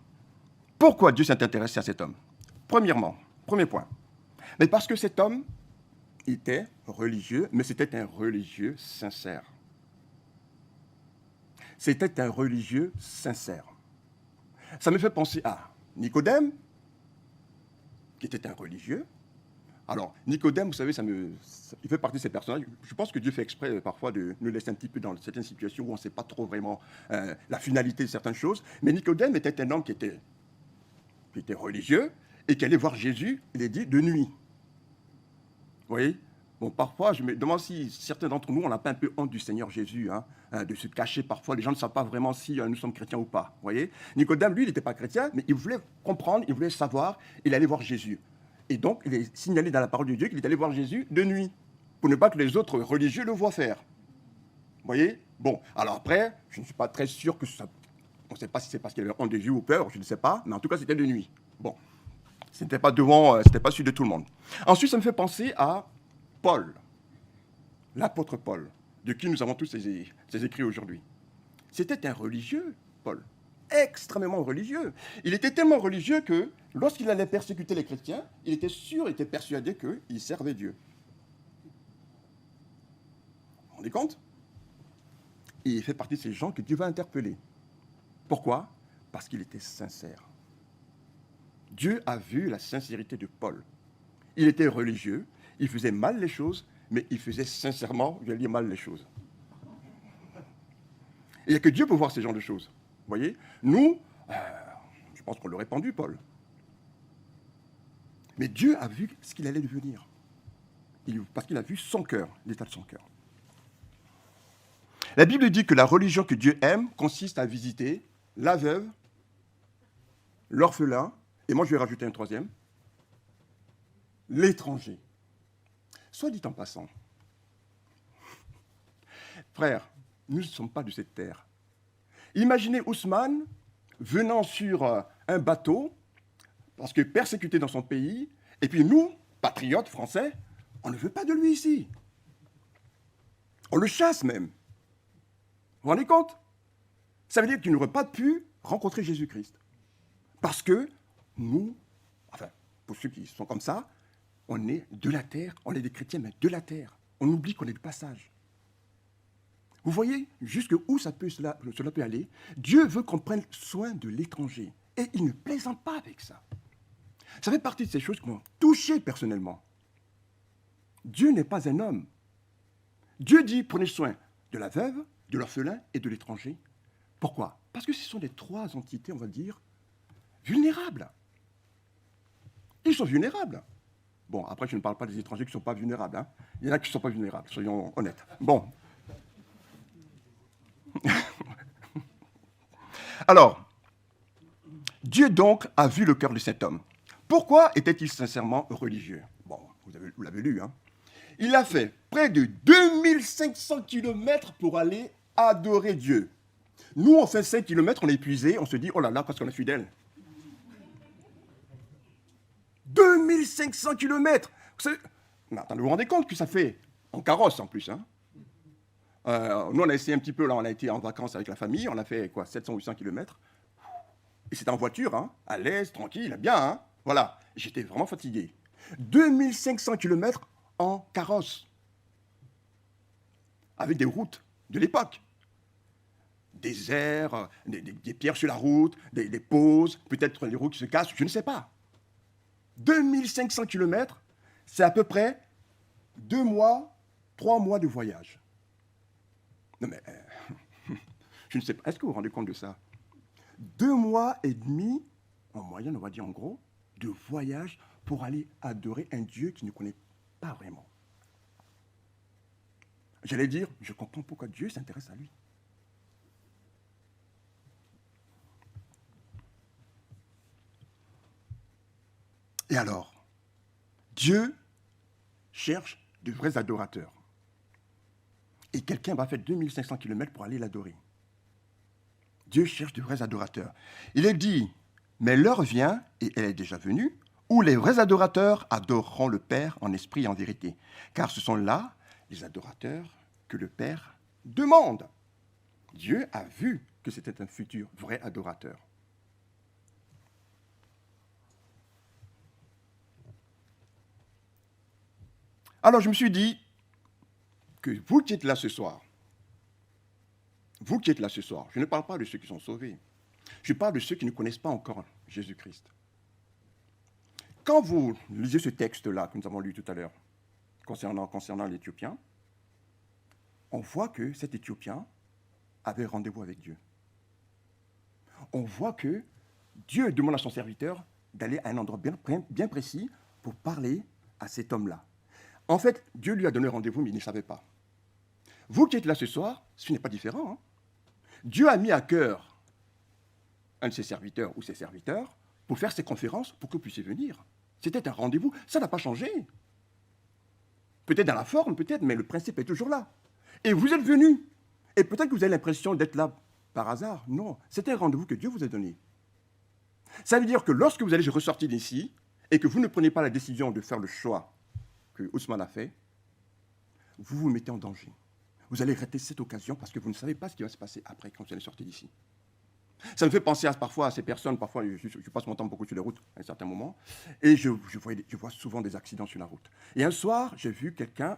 [SPEAKER 6] pourquoi Dieu s'est intéressé à cet homme? Premièrement, premier point, mais parce que cet homme était religieux, mais c'était un religieux sincère. C'était un religieux sincère. Ça me fait penser à Nicodème, qui était un religieux. Alors, Nicodème, vous savez, il fait partie de ces personnages. Je pense que Dieu fait exprès parfois de nous laisser un petit peu dans certaines situations où on ne sait pas trop vraiment la finalité de certaines choses. Mais Nicodème était un homme qui était religieux et qui allait voir Jésus, il est dit, de nuit. Vous voyez? Bon, parfois, je me demande si certains d'entre nous, on n'a pas un peu honte du Seigneur Jésus, de se cacher parfois. Les gens ne savent pas vraiment si nous sommes chrétiens ou pas. Vous voyez? Nicodème, lui, il n'était pas chrétien, mais il voulait comprendre, il voulait savoir, il allait voir Jésus. Et donc, il est signalé dans la parole de Dieu qu'il est allé voir Jésus de nuit, pour ne pas que les autres religieux le voient faire. Vous voyez? Bon, alors après, je ne suis pas très sûr que ça... On ne sait pas si c'est parce qu'il y avait honte de Dieu ou peur, je ne sais pas, mais en tout cas, c'était de nuit. Bon, c'était pas celui de tout le monde. Ensuite, ça me fait penser à Paul, l'apôtre Paul, de qui nous avons tous ces écrits aujourd'hui. C'était un religieux, Paul, extrêmement religieux. Il était tellement religieux que lorsqu'il allait persécuter les chrétiens, il était sûr, il était persuadé qu'il servait Dieu. Vous vous rendez compte? Et il fait partie de ces gens que Dieu va interpeller. Pourquoi? Parce qu'il était sincère. Dieu a vu la sincérité de Paul. Il était religieux, il faisait mal les choses, mais il faisait sincèrement, je vais dire, mal les choses. Il n'y a que Dieu peut voir ces genres de choses. Vous voyez? Nous, je pense qu'on l'aurait pendu, Paul. Mais Dieu a vu ce qu'il allait devenir. Parce qu'il a vu son cœur, l'état de son cœur. La Bible dit que la religion que Dieu aime consiste à visiter la veuve, l'orphelin, et moi je vais rajouter un troisième, l'étranger. Soit dit en passant, frère, nous ne sommes pas de cette terre. Imaginez Ousmane venant sur un bateau, parce que persécuté dans son pays, et puis nous, patriotes français, on ne veut pas de lui ici. On le chasse même. Vous vous rendez compte? Ça veut dire qu'il n'aurait pas pu rencontrer Jésus-Christ. Parce que nous, enfin, pour ceux qui sont comme ça, on est de la terre, on est des chrétiens, mais de la terre. On oublie qu'on est de passage. Vous voyez jusqu'où cela peut aller? Dieu veut qu'on prenne soin de l'étranger. Et il ne plaisante pas avec ça. Ça fait partie de ces choses qui m'ont touché personnellement. Dieu n'est pas un homme. Dieu dit, prenez soin de la veuve, de l'orphelin et de l'étranger. Pourquoi? Parce que ce sont les trois entités, on va dire, vulnérables. Ils sont vulnérables. Bon, après, je ne parle pas des étrangers qui ne sont pas vulnérables. Hein. Il y en a qui ne sont pas vulnérables, soyons honnêtes. Bon. Alors, Dieu donc a vu le cœur de cet homme. Pourquoi était-il sincèrement religieux? Bon, vous l'avez lu, hein. Il a fait près de 2500 kilomètres pour aller adorer Dieu. Nous, on fait 5 kilomètres, on est épuisé, on se dit, oh là là, parce qu'on est fidèle. 2500 kilomètres. Mais attendez, vous vous rendez compte que ça fait en carrosse en plus, hein? Nous, on a essayé un petit peu, là, on a été en vacances avec la famille, on a fait quoi, 700-800 kilomètres. Et c'était en voiture, hein, à l'aise, tranquille, bien, hein. Voilà, j'étais vraiment fatigué. 2500 kilomètres en carrosse. Avec des routes de l'époque. Des airs, des pierres sur la route, des pauses, peut-être les roues qui se cassent, je ne sais pas. 2500 kilomètres, c'est à peu près 2 mois, 3 mois de voyage. Non mais, je ne sais pas, est-ce que vous vous rendez compte de ça? 2 mois et demi, en moyenne, on va dire en gros, de voyage pour aller adorer un Dieu qui ne connaît pas vraiment. J'allais dire, je comprends pourquoi Dieu s'intéresse à lui. Et alors, Dieu cherche de vrais adorateurs. Et quelqu'un va faire 2500 km pour aller l'adorer. Dieu cherche de vrais adorateurs. Il est dit, mais l'heure vient, et elle est déjà venue, où les vrais adorateurs adoreront le Père en esprit et en vérité. Car ce sont là les adorateurs que le Père demande. Dieu a vu que c'était un futur vrai adorateur. Alors je me suis dit que vous qui êtes là ce soir, je ne parle pas de ceux qui sont sauvés, je parle de ceux qui ne connaissent pas encore Jésus-Christ. Quand vous lisez ce texte-là que nous avons lu tout à l'heure, concernant l'Éthiopien, on voit que cet Éthiopien avait rendez-vous avec Dieu. On voit que Dieu demande à son serviteur d'aller à un endroit bien précis pour parler à cet homme-là. En fait, Dieu lui a donné rendez-vous, mais il ne savait pas. Vous qui êtes là ce soir, ce n'est pas différent. Dieu a mis à cœur un de ses serviteurs ou ses serviteurs pour faire ces conférences pour que vous puissiez venir. C'était un rendez-vous, ça n'a pas changé. Peut-être dans la forme, peut-être, mais le principe est toujours là. Et vous êtes venus. Et peut-être que vous avez l'impression d'être là par hasard. Non, c'était un rendez-vous que Dieu vous a donné. Ça veut dire que lorsque vous allez ressortir d'ici et que vous ne prenez pas la décision de faire le choix que Ousmane a fait, vous vous mettez en danger. Vous allez rater cette occasion parce que vous ne savez pas ce qui va se passer après quand vous allez sortir d'ici. Ça me fait penser parfois à ces personnes, parfois je passe mon temps beaucoup sur les routes à un certain moment, et je vois souvent des accidents sur la route. Et un soir, j'ai vu quelqu'un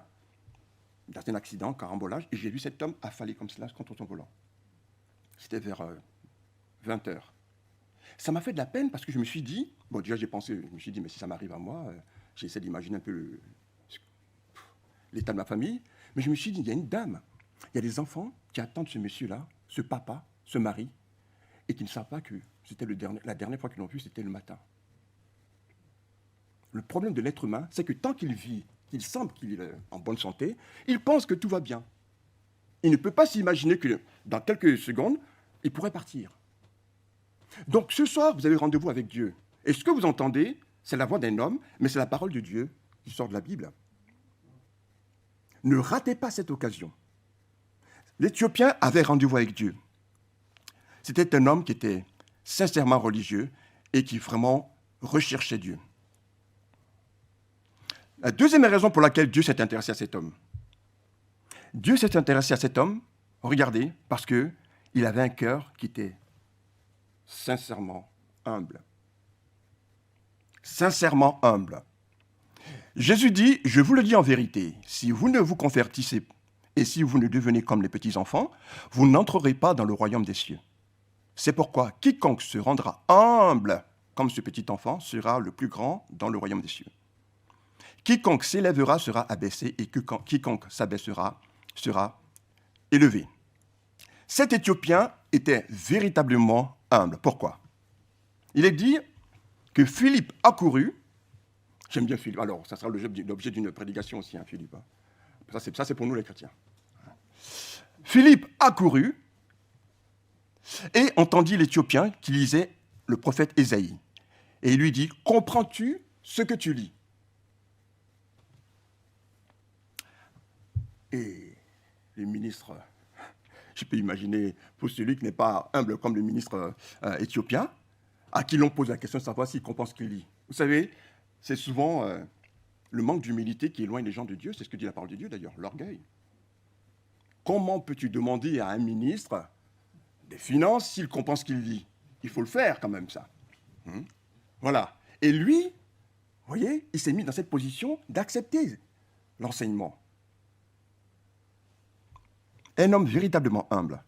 [SPEAKER 6] dans un accident, carambolage, et j'ai vu cet homme affaler comme cela contre son volant. C'était vers 20h. Ça m'a fait de la peine parce que je me suis dit, bon déjà je me suis dit, mais si ça m'arrive à moi, j'ai essayé d'imaginer un peu l'état de ma famille, mais je me suis dit, il y a une dame, il y a des enfants qui attendent ce monsieur-là, ce papa, ce mari, et qui ne savent pas que c'était la dernière fois qu'ils l'ont vu, c'était le matin. Le problème de l'être humain, c'est que tant qu'il vit, qu'il semble qu'il est en bonne santé, il pense que tout va bien. Il ne peut pas s'imaginer que dans quelques secondes, il pourrait partir. Donc ce soir, vous avez rendez-vous avec Dieu. Et ce que vous entendez, c'est la voix d'un homme, mais c'est la parole de Dieu qui sort de la Bible. Ne ratez pas cette occasion. L'Éthiopien avait rendez-vous avec Dieu. C'était un homme qui était sincèrement religieux et qui vraiment recherchait Dieu. La deuxième raison pour laquelle Dieu s'est intéressé à cet homme. Dieu s'est intéressé à cet homme, regardez, parce qu'il avait un cœur qui était sincèrement humble. Sincèrement humble. Jésus dit, je vous le dis en vérité, si vous ne vous convertissez et si vous ne devenez comme les petits-enfants, vous n'entrerez pas dans le royaume des cieux. C'est pourquoi quiconque se rendra humble comme ce petit enfant sera le plus grand dans le royaume des cieux. Quiconque s'élèvera sera abaissé et quiconque s'abaissera sera élevé. Cet Éthiopien était véritablement humble. Pourquoi? Il est dit que Philippe accourut. J'aime bien Philippe. Alors, ça sera l'objet d'une prédication aussi, hein, Philippe. Ça, c'est pour nous les chrétiens. Philippe accourut et entendit l'Éthiopien qui lisait le prophète Ésaïe. Et il lui dit, comprends-tu ce que tu lis? Et les ministres, je peux imaginer, pour celui qui n'est pas humble comme le ministre éthiopien, à qui l'on pose la question de savoir s'il comprend ce qu'il lit. Vous savez, c'est souvent le manque d'humilité qui éloigne les gens de Dieu. C'est ce que dit la parole de Dieu d'ailleurs, l'orgueil. Comment peux-tu demander à un ministre des Finances s'il comprend ce qu'il lit? Il faut le faire quand même, ça. Voilà. Et lui, vous voyez, il s'est mis dans cette position d'accepter l'enseignement. Un homme véritablement humble.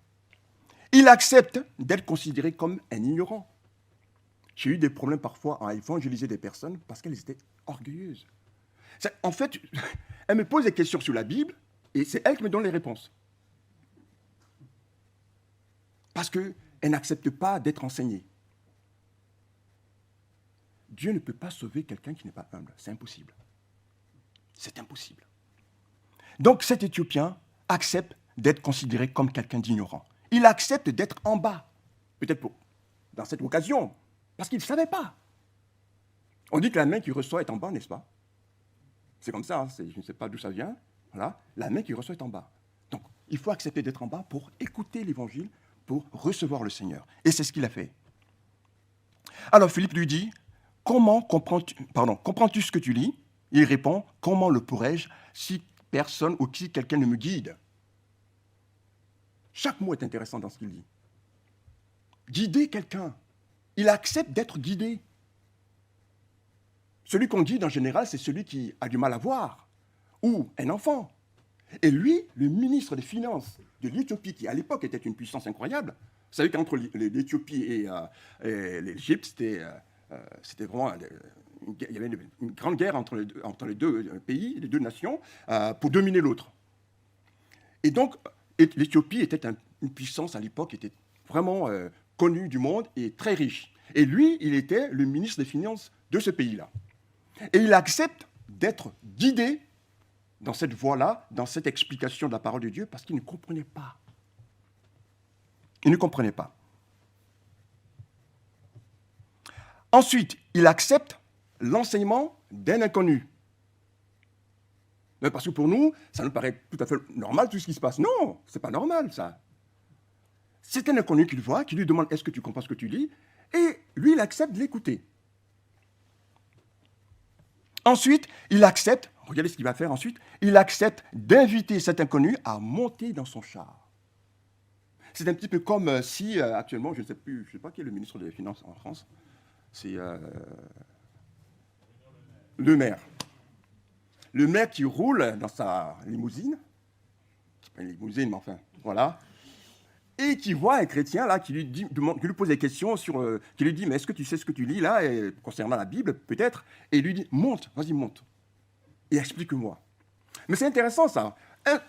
[SPEAKER 6] Il accepte d'être considéré comme un ignorant. J'ai eu des problèmes parfois à évangéliser des personnes parce qu'elles étaient orgueilleuses. En fait, elles me posent des questions sur la Bible et c'est elles qui me donnent les réponses. Parce qu'elles n'acceptent pas d'être enseignées. Dieu ne peut pas sauver quelqu'un qui n'est pas humble. C'est impossible. C'est impossible. Donc cet Éthiopien accepte d'être considéré comme quelqu'un d'ignorant. Il accepte d'être en bas. Peut-être dans cette occasion, parce qu'il ne savait pas. On dit que la main qui reçoit est en bas, n'est-ce pas? C'est comme ça, je ne sais pas d'où ça vient. Voilà. La main qui reçoit est en bas. Donc, il faut accepter d'être en bas pour écouter l'évangile, pour recevoir le Seigneur. Et c'est ce qu'il a fait. Alors Philippe lui dit, comprends-tu ce que tu lis? Il répond, comment le pourrais-je si personne ou si quelqu'un ne me guide? Chaque mot est intéressant dans ce qu'il dit. Guider quelqu'un. Il accepte d'être guidé. Celui qu'on guide en général, c'est celui qui a du mal à voir, ou un enfant. Et lui, le ministre des Finances de l'Éthiopie, qui à l'époque était une puissance incroyable, vous savez qu'entre l'Éthiopie et l'Égypte, c'était vraiment... Il y avait une grande guerre entre les deux pays, les deux nations, pour dominer l'autre. Et donc, l'Éthiopie était une puissance à l'époque, était vraiment connue du monde et très riche. Et lui, il était le ministre des Finances de ce pays-là. Et il accepte d'être guidé dans cette voie-là, dans cette explication de la parole de Dieu, parce qu'il ne comprenait pas. Il ne comprenait pas. Ensuite, il accepte l'enseignement d'un inconnu. Mais parce que pour nous, ça nous paraît tout à fait normal tout ce qui se passe. Non, c'est pas normal ça. C'est un inconnu qu'il voit, qui lui demande « Est-ce que tu comprends ce que tu lis ?» Et lui, il accepte de l'écouter. Ensuite, il accepte, regardez ce qu'il va faire ensuite, il accepte d'inviter cet inconnu à monter dans son char. C'est un petit peu comme si, actuellement, je ne sais pas qui est le ministre des Finances en France, c'est le maire. Le maire qui roule dans sa limousine, c'est pas une limousine, mais enfin, voilà, et qui voit un chrétien là qui lui pose des questions qui lui dit mais est-ce que tu sais ce que tu lis là concernant la Bible peut-être, et il lui dit monte, vas-y monte et explique-moi. Mais c'est intéressant ça.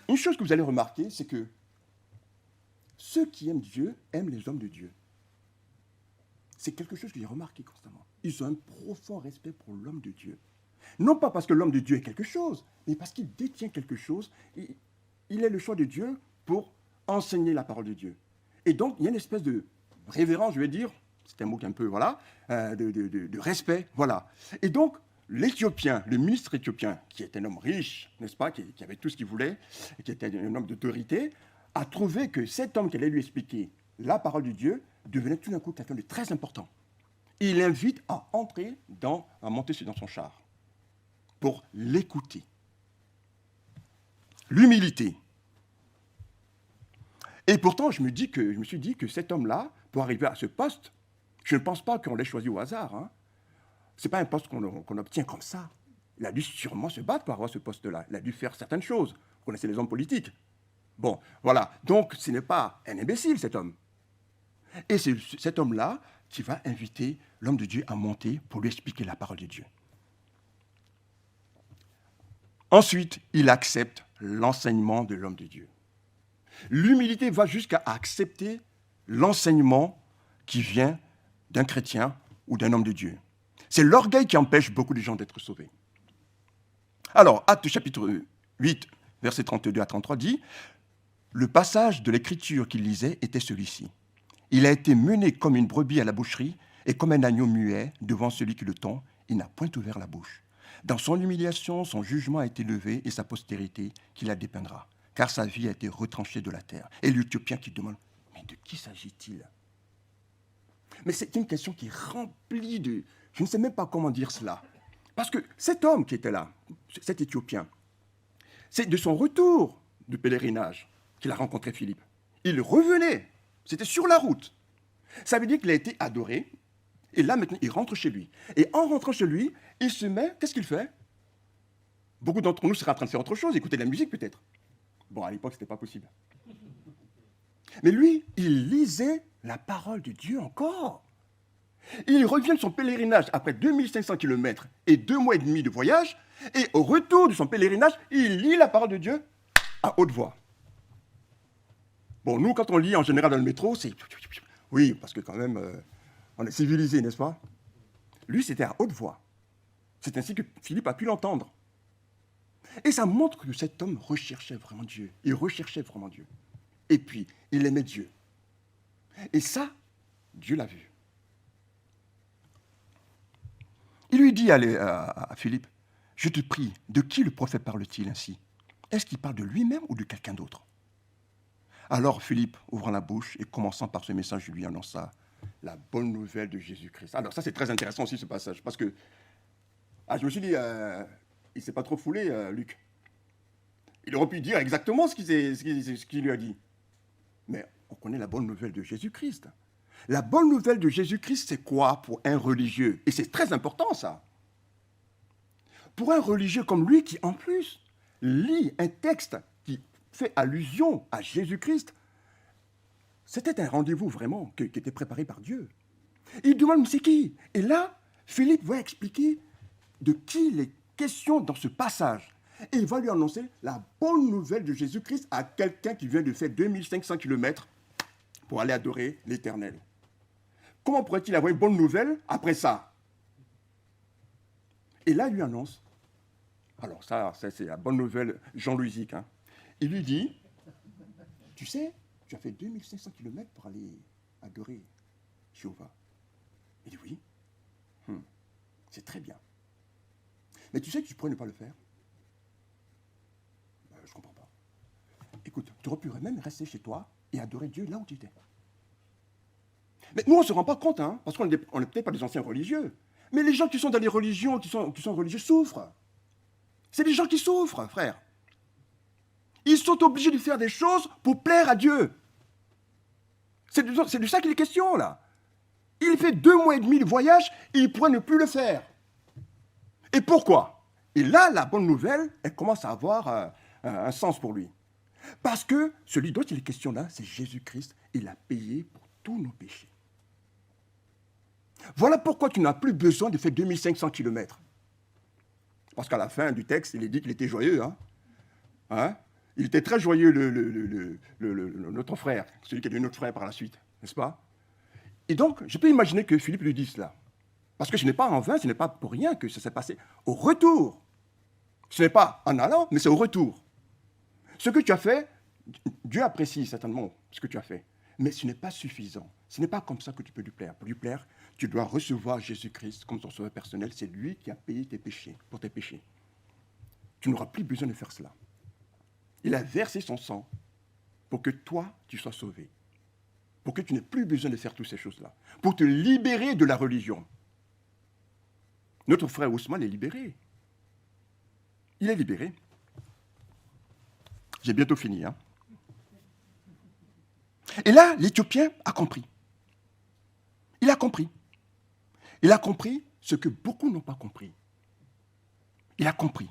[SPEAKER 6] Une chose que vous allez remarquer, c'est que ceux qui aiment Dieu aiment les hommes de Dieu. C'est quelque chose que j'ai remarqué constamment. Ils ont un profond respect pour l'homme de Dieu. Non pas parce que l'homme de Dieu est quelque chose, mais parce qu'il détient quelque chose. Il est le choix de Dieu pour enseigner la parole de Dieu. Et donc, il y a une espèce de révérence, je vais dire, c'est un mot qui est un peu, voilà, de respect, voilà. Et donc, l'Éthiopien, le ministre éthiopien, qui est un homme riche, n'est-ce pas, qui avait tout ce qu'il voulait, et qui était un homme d'autorité, a trouvé que cet homme qui allait lui expliquer la parole de Dieu devenait tout d'un coup quelqu'un de très important. Il l'invite à monter dans son char pour l'écouter. L'humilité. Et pourtant, je me suis dit que cet homme-là, pour arriver à ce poste, je ne pense pas qu'on l'ait choisi au hasard. Hein. Ce n'est pas un poste qu'on obtient comme ça. Il a dû sûrement se battre pour avoir ce poste-là. Il a dû faire certaines choses. Vous connaissez les hommes politiques. Bon, voilà. Donc, ce n'est pas un imbécile, cet homme. Et c'est cet homme-là qui va inviter l'homme de Dieu à monter pour lui expliquer la parole de Dieu. Ensuite, il accepte l'enseignement de l'homme de Dieu. L'humilité va jusqu'à accepter l'enseignement qui vient d'un chrétien ou d'un homme de Dieu. C'est l'orgueil qui empêche beaucoup de gens d'être sauvés. Alors, Actes chapitre 8, versets 32 à 33 dit, le passage de l'écriture qu'il lisait était celui-ci. Il a été mené comme une brebis à la boucherie et comme un agneau muet devant celui qui le tond, il n'a point ouvert la bouche. Dans son humiliation, son jugement a été levé et sa postérité qui la dépeindra. Car sa vie a été retranchée de la terre. Et l'Éthiopien qui demande, mais de qui s'agit-il? Mais c'est une question qui est remplie de... Je ne sais même pas comment dire cela. Parce que cet homme qui était là, cet Éthiopien, c'est de son retour de pèlerinage qu'il a rencontré Philippe. Il revenait, c'était sur la route. Ça veut dire qu'il a été adoré, et là maintenant il rentre chez lui. Et en rentrant chez lui, il se met, qu'est-ce qu'il fait? Beaucoup d'entre nous seraient en train de faire autre chose, écouter de la musique peut-être. Bon, à l'époque, ce n'était pas possible. Mais lui, il lisait la parole de Dieu encore. Il revient de son pèlerinage après 2500 km et 2 mois et demi de voyage, et au retour de son pèlerinage, il lit la parole de Dieu à haute voix. Bon, nous, quand on lit en général dans le métro, c'est... Oui, parce que quand même, on est civilisé, n'est-ce pas? Lui, c'était à haute voix. C'est ainsi que Philippe a pu l'entendre. Et ça montre que cet homme recherchait vraiment Dieu. Il recherchait vraiment Dieu. Et puis, il aimait Dieu. Et ça, Dieu l'a vu. Il lui dit à Philippe, « Je te prie, de qui le prophète parle-t-il ainsi? Est-ce qu'il parle de lui-même ou de quelqu'un d'autre ?» Alors Philippe, ouvrant la bouche et commençant par ce message, lui annonça la bonne nouvelle de Jésus-Christ. Alors ça, c'est très intéressant aussi, ce passage, parce que je me suis dit, il ne s'est pas trop foulé, Luc. Il aurait pu dire exactement ce qu'il lui a dit. Mais on connaît la bonne nouvelle de Jésus-Christ. La bonne nouvelle de Jésus-Christ, c'est quoi pour un religieux? Et c'est très important, ça. Pour un religieux comme lui, qui en plus lit un texte qui fait allusion à Jésus-Christ, c'était un rendez-vous vraiment qui était préparé par Dieu. Il demande, mais c'est qui? Et là, Philippe va expliquer de qui il est question dans ce passage. Et il va lui annoncer la bonne nouvelle de Jésus-Christ à quelqu'un qui vient de faire 2500 km pour aller adorer l'Éternel. Comment pourrait-il avoir une bonne nouvelle après ça? Et là, il lui annonce, alors ça c'est la bonne nouvelle jean-louisique, hein. Il lui dit, tu sais, tu as fait 2500 km pour aller adorer Jéhovah. Il dit oui, c'est très bien. Mais tu sais que tu pourrais ne pas le faire? Je ne comprends pas. Écoute, tu aurais pu même rester chez toi et adorer Dieu là où tu étais. Mais nous, on ne se rend pas compte, hein, parce qu'on n'est peut-être pas des anciens religieux. Mais les gens qui sont dans les religions, qui sont religieux, souffrent. C'est des gens qui souffrent, frère. Ils sont obligés de faire des choses pour plaire à Dieu. C'est de ça qu'il est question, là. Il fait 2 mois et demi de voyage et il pourrait ne plus le faire. Et pourquoi? Et là, la bonne nouvelle, elle commence à avoir un sens pour lui. Parce que celui dont il est question là, c'est Jésus-Christ. Il a payé pour tous nos péchés. Voilà pourquoi tu n'as plus besoin de faire 2500 km. Parce qu'à la fin du texte, il est dit qu'il était joyeux. Hein? Il était très joyeux, notre frère, celui qui est devenu notre frère par la suite, n'est-ce pas? Et donc, je peux imaginer que Philippe lui dise cela. Parce que ce n'est pas en vain, ce n'est pas pour rien que ça s'est passé au retour. Ce n'est pas en allant, mais c'est au retour. Ce que tu as fait, Dieu apprécie certainement ce que tu as fait. Mais ce n'est pas suffisant. Ce n'est pas comme ça que tu peux lui plaire. Pour lui plaire, tu dois recevoir Jésus-Christ comme ton sauveur personnel. C'est lui qui a payé tes péchés, pour tes péchés. Tu n'auras plus besoin de faire cela. Il a versé son sang pour que toi, tu sois sauvé. Pour que tu n'aies plus besoin de faire toutes ces choses-là. Pour te libérer de la religion. Notre frère Ousmane est libéré. Il est libéré. J'ai bientôt fini. Hein. Et là, l'Éthiopien a compris. Il a compris. Il a compris ce que beaucoup n'ont pas compris. Il a compris.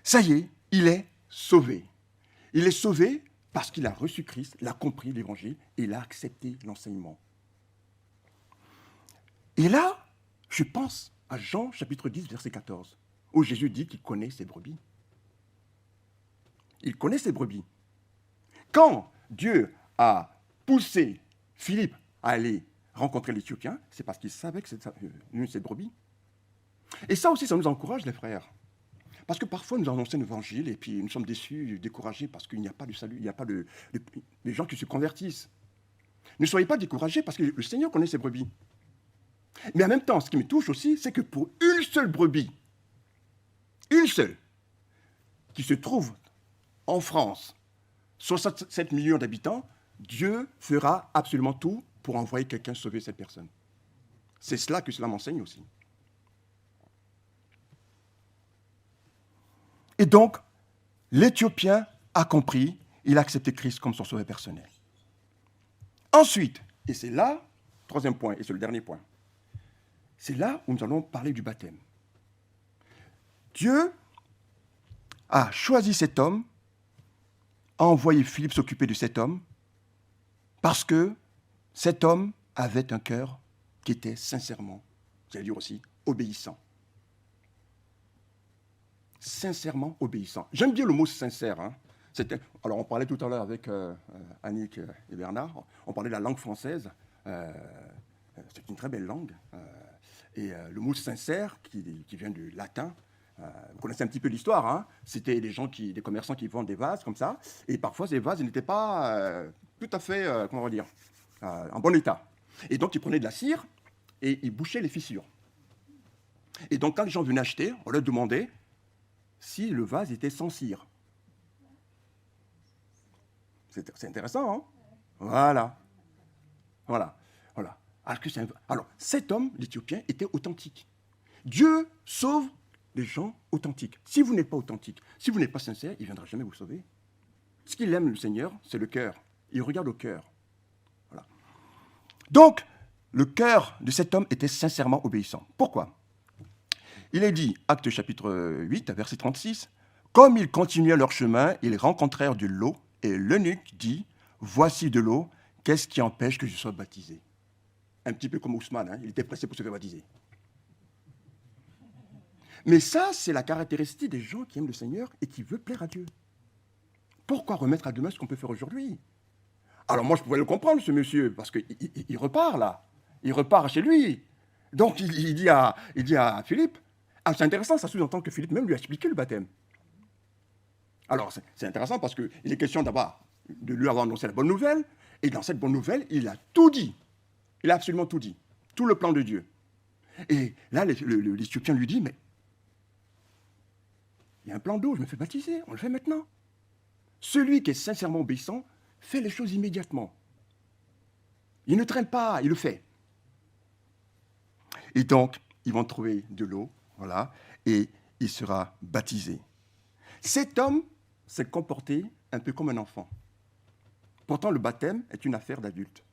[SPEAKER 6] Ça y est, il est sauvé. Il est sauvé parce qu'il a reçu Christ, il a compris l'Évangile et il a accepté l'enseignement. Et là, je pense à Jean chapitre 10, verset 14, où Jésus dit qu'il connaît ses brebis. Il connaît ses brebis. Quand Dieu a poussé Philippe à aller rencontrer l'Éthiopien, c'est parce qu'il savait que c'était une de ses brebis. Et ça aussi, ça nous encourage, les frères. Parce que parfois, nous annonçons l'évangile et puis nous sommes déçus, découragés parce qu'il n'y a pas de salut, il n'y a pas de gens qui se convertissent. Ne soyez pas découragés parce que le Seigneur connaît ses brebis. Mais en même temps, ce qui me touche aussi, c'est que pour une seule brebis, une seule, qui se trouve en France, 67 millions d'habitants, Dieu fera absolument tout pour envoyer quelqu'un sauver cette personne. C'est cela que cela m'enseigne aussi. Et donc, l'Éthiopien a compris, il a accepté Christ comme son sauveur personnel. Ensuite, et c'est là, troisième point, et c'est le dernier point, c'est là où nous allons parler du baptême. Dieu a choisi cet homme, a envoyé Philippe s'occuper de cet homme, parce que cet homme avait un cœur qui était sincèrement, j'allais dire aussi, obéissant. Sincèrement obéissant. J'aime bien le mot sincère. Hein. Alors, on parlait tout à l'heure avec Annick et Bernard, on parlait de la langue française. C'est une très belle langue. Et le mot sincère, qui vient du latin, vous connaissez un petit peu l'histoire, hein. C'était des commerçants qui vendent des vases comme ça, et parfois ces vases n'étaient pas tout à fait, comment on va dire, en bon état. Et donc ils prenaient de la cire et ils bouchaient les fissures. Et donc quand les gens venaient acheter, on leur demandait si le vase était sans cire. C'est intéressant, hein? Voilà. Voilà. Voilà. Alors, cet homme, l'Éthiopien, était authentique. Dieu sauve les gens authentiques. Si vous n'êtes pas authentique, si vous n'êtes pas sincère, il ne viendra jamais vous sauver. Ce qu'il aime, le Seigneur, c'est le cœur. Il regarde au cœur. Voilà. Donc, le cœur de cet homme était sincèrement obéissant. Pourquoi? Il est dit, Actes chapitre 8, verset 36, « Comme ils continuaient leur chemin, ils rencontrèrent de l'eau, et l'eunuque dit, « Voici de l'eau, qu'est-ce qui empêche que je sois baptisé ?» Un petit peu comme Ousmane, hein, il était pressé pour se faire baptiser. Mais ça, c'est la caractéristique des gens qui aiment le Seigneur et qui veulent plaire à Dieu. Pourquoi remettre à demain ce qu'on peut faire aujourd'hui? Alors moi, je pouvais le comprendre, ce monsieur, parce qu'il repart là. Il repart chez lui. Donc, il dit à Philippe, ah, c'est intéressant, ça sous-entend que Philippe même lui a expliqué le baptême. Alors, c'est intéressant parce qu'il est question d'abord de lui avoir annoncé la bonne nouvelle, et dans cette bonne nouvelle, il a tout dit. Il a absolument tout dit. Tout le plan de Dieu. Et là, l'Éthiopien lui dit, mais il y a un plan d'eau, je me fais baptiser, on le fait maintenant. Celui qui est sincèrement obéissant fait les choses immédiatement. Il ne traîne pas, il le fait. Et donc, ils vont trouver de l'eau, voilà, et il sera baptisé. Cet homme s'est comporté un peu comme un enfant. Pourtant, le baptême est une affaire d'adulte.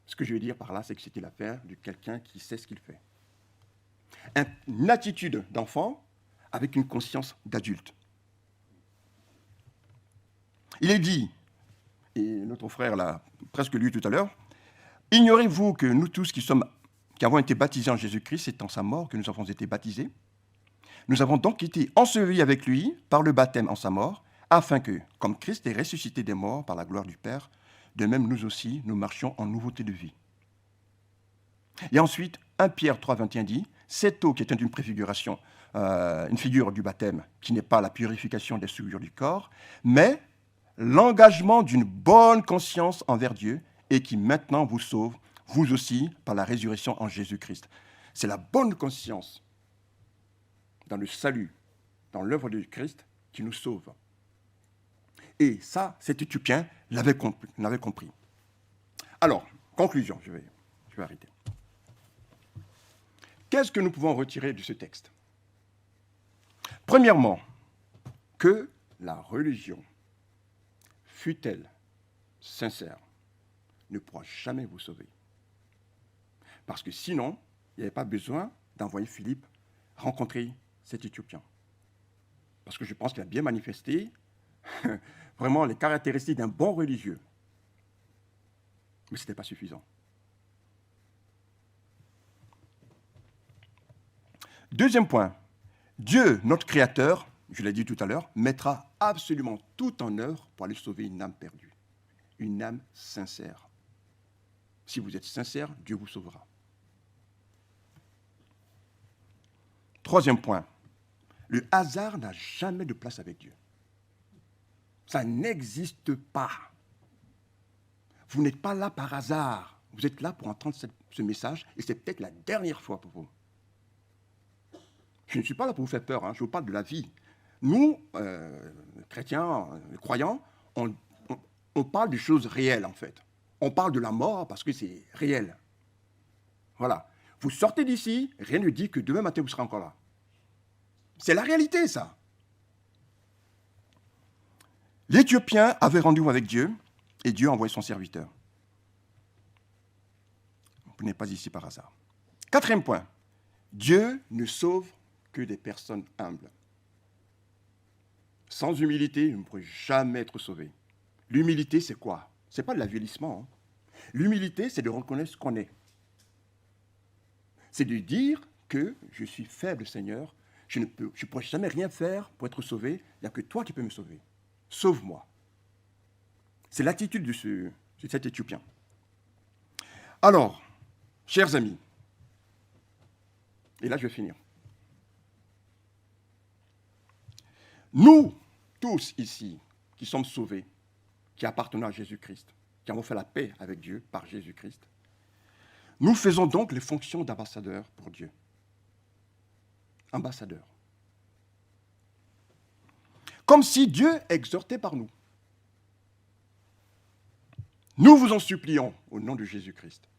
[SPEAKER 6] Ce que je veux dire par là, c'est que c'était l'affaire de quelqu'un qui sait ce qu'il fait. Une attitude d'enfant avec une conscience d'adulte. Il est dit, et notre frère l'a presque lu tout à l'heure, « Ignorez-vous que nous tous qui avons été baptisés en Jésus-Christ, c'est en sa mort que nous avons été baptisés. Nous avons donc été ensevelis avec lui par le baptême en sa mort, afin que, comme Christ est ressuscité des morts par la gloire du Père, de même nous aussi, nous marchions en nouveauté de vie. » Et ensuite, 1 Pierre 3, 21 dit, « Cette eau qui est une préfiguration, une figure du baptême, qui n'est pas la purification des souillures du corps, mais l'engagement d'une bonne conscience envers Dieu et qui maintenant vous sauve, vous aussi, par la résurrection en Jésus-Christ. » C'est la bonne conscience dans le salut, dans l'œuvre de Christ, qui nous sauve. Et ça, cet Éthiopien l'avait compris. Alors, conclusion, je vais arrêter. Qu'est-ce que nous pouvons retirer de ce texte? Premièrement, que la religion, fût-elle sincère, ne pourra jamais vous sauver. Parce que sinon, il n'y avait pas besoin d'envoyer Philippe rencontrer cet Éthiopien. Parce que je pense qu'il a bien manifesté vraiment les caractéristiques d'un bon religieux. Mais ce n'était pas suffisant. Deuxième point, Dieu, notre Créateur, je l'ai dit tout à l'heure, mettra absolument tout en œuvre pour aller sauver une âme perdue, une âme sincère. Si vous êtes sincère, Dieu vous sauvera. Troisième point, le hasard n'a jamais de place avec Dieu. Ça n'existe pas. Vous n'êtes pas là par hasard. Vous êtes là pour entendre ce message et c'est peut-être la dernière fois pour vous. Je ne suis pas là pour vous faire peur, hein, je vous parle de la vie. Nous, chrétiens, croyants, on parle des choses réelles en fait. On parle de la mort parce que c'est réel. Voilà. Vous sortez d'ici, rien ne dit que demain matin vous serez encore là. C'est la réalité, ça. L'Éthiopien avait rendez-vous avec Dieu et Dieu a envoyé son serviteur. Vous n'êtes pas ici par hasard. Quatrième point, Dieu ne sauve que des personnes humbles. Sans humilité, vous ne pourrez jamais être sauvé. L'humilité, c'est quoi? Ce n'est pas de l'avilissement. Hein. L'humilité, c'est de reconnaître ce qu'on est. C'est de dire que je suis faible, Seigneur, je ne pourrai jamais rien faire pour être sauvé, il n'y a que toi qui peux me sauver. Sauve-moi. C'est l'attitude de cet Éthiopien. Alors, chers amis, et là je vais finir. Nous, tous ici, qui sommes sauvés, qui appartenons à Jésus-Christ, qui avons fait la paix avec Dieu par Jésus-Christ, nous faisons donc les fonctions d'ambassadeurs pour Dieu. Ambassadeurs. Comme si Dieu exhortait par nous. Nous vous en supplions, au nom de Jésus-Christ,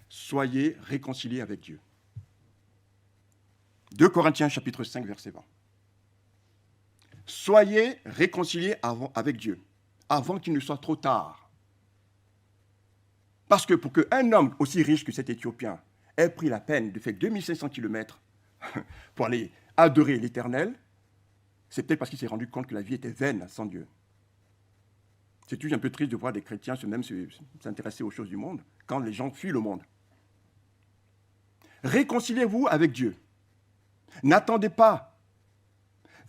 [SPEAKER 6] soyez réconciliés avec Dieu. 2 Corinthiens chapitre 5, verset 20. Soyez réconciliés avec Dieu, avant qu'il ne soit trop tard. Parce que pour qu'un homme aussi riche que cet Éthiopien ait pris la peine de faire 2500 km pour aller adorer l'Éternel, c'est peut-être parce qu'il s'est rendu compte que la vie était vaine sans Dieu. C'est toujours un peu triste de voir des chrétiens s'intéresser aux choses du monde quand les gens fuient le monde. Réconciliez-vous avec Dieu. N'attendez pas.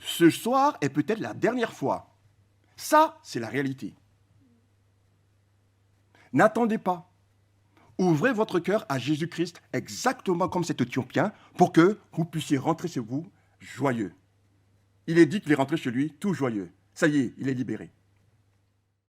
[SPEAKER 6] Ce soir est peut-être la dernière fois. Ça, c'est la réalité. N'attendez pas. Ouvrez votre cœur à Jésus-Christ exactement comme cet Éthiopien pour que vous puissiez rentrer chez vous joyeux. Il est dit qu'il est rentré chez lui tout joyeux. Ça y est, il est libéré.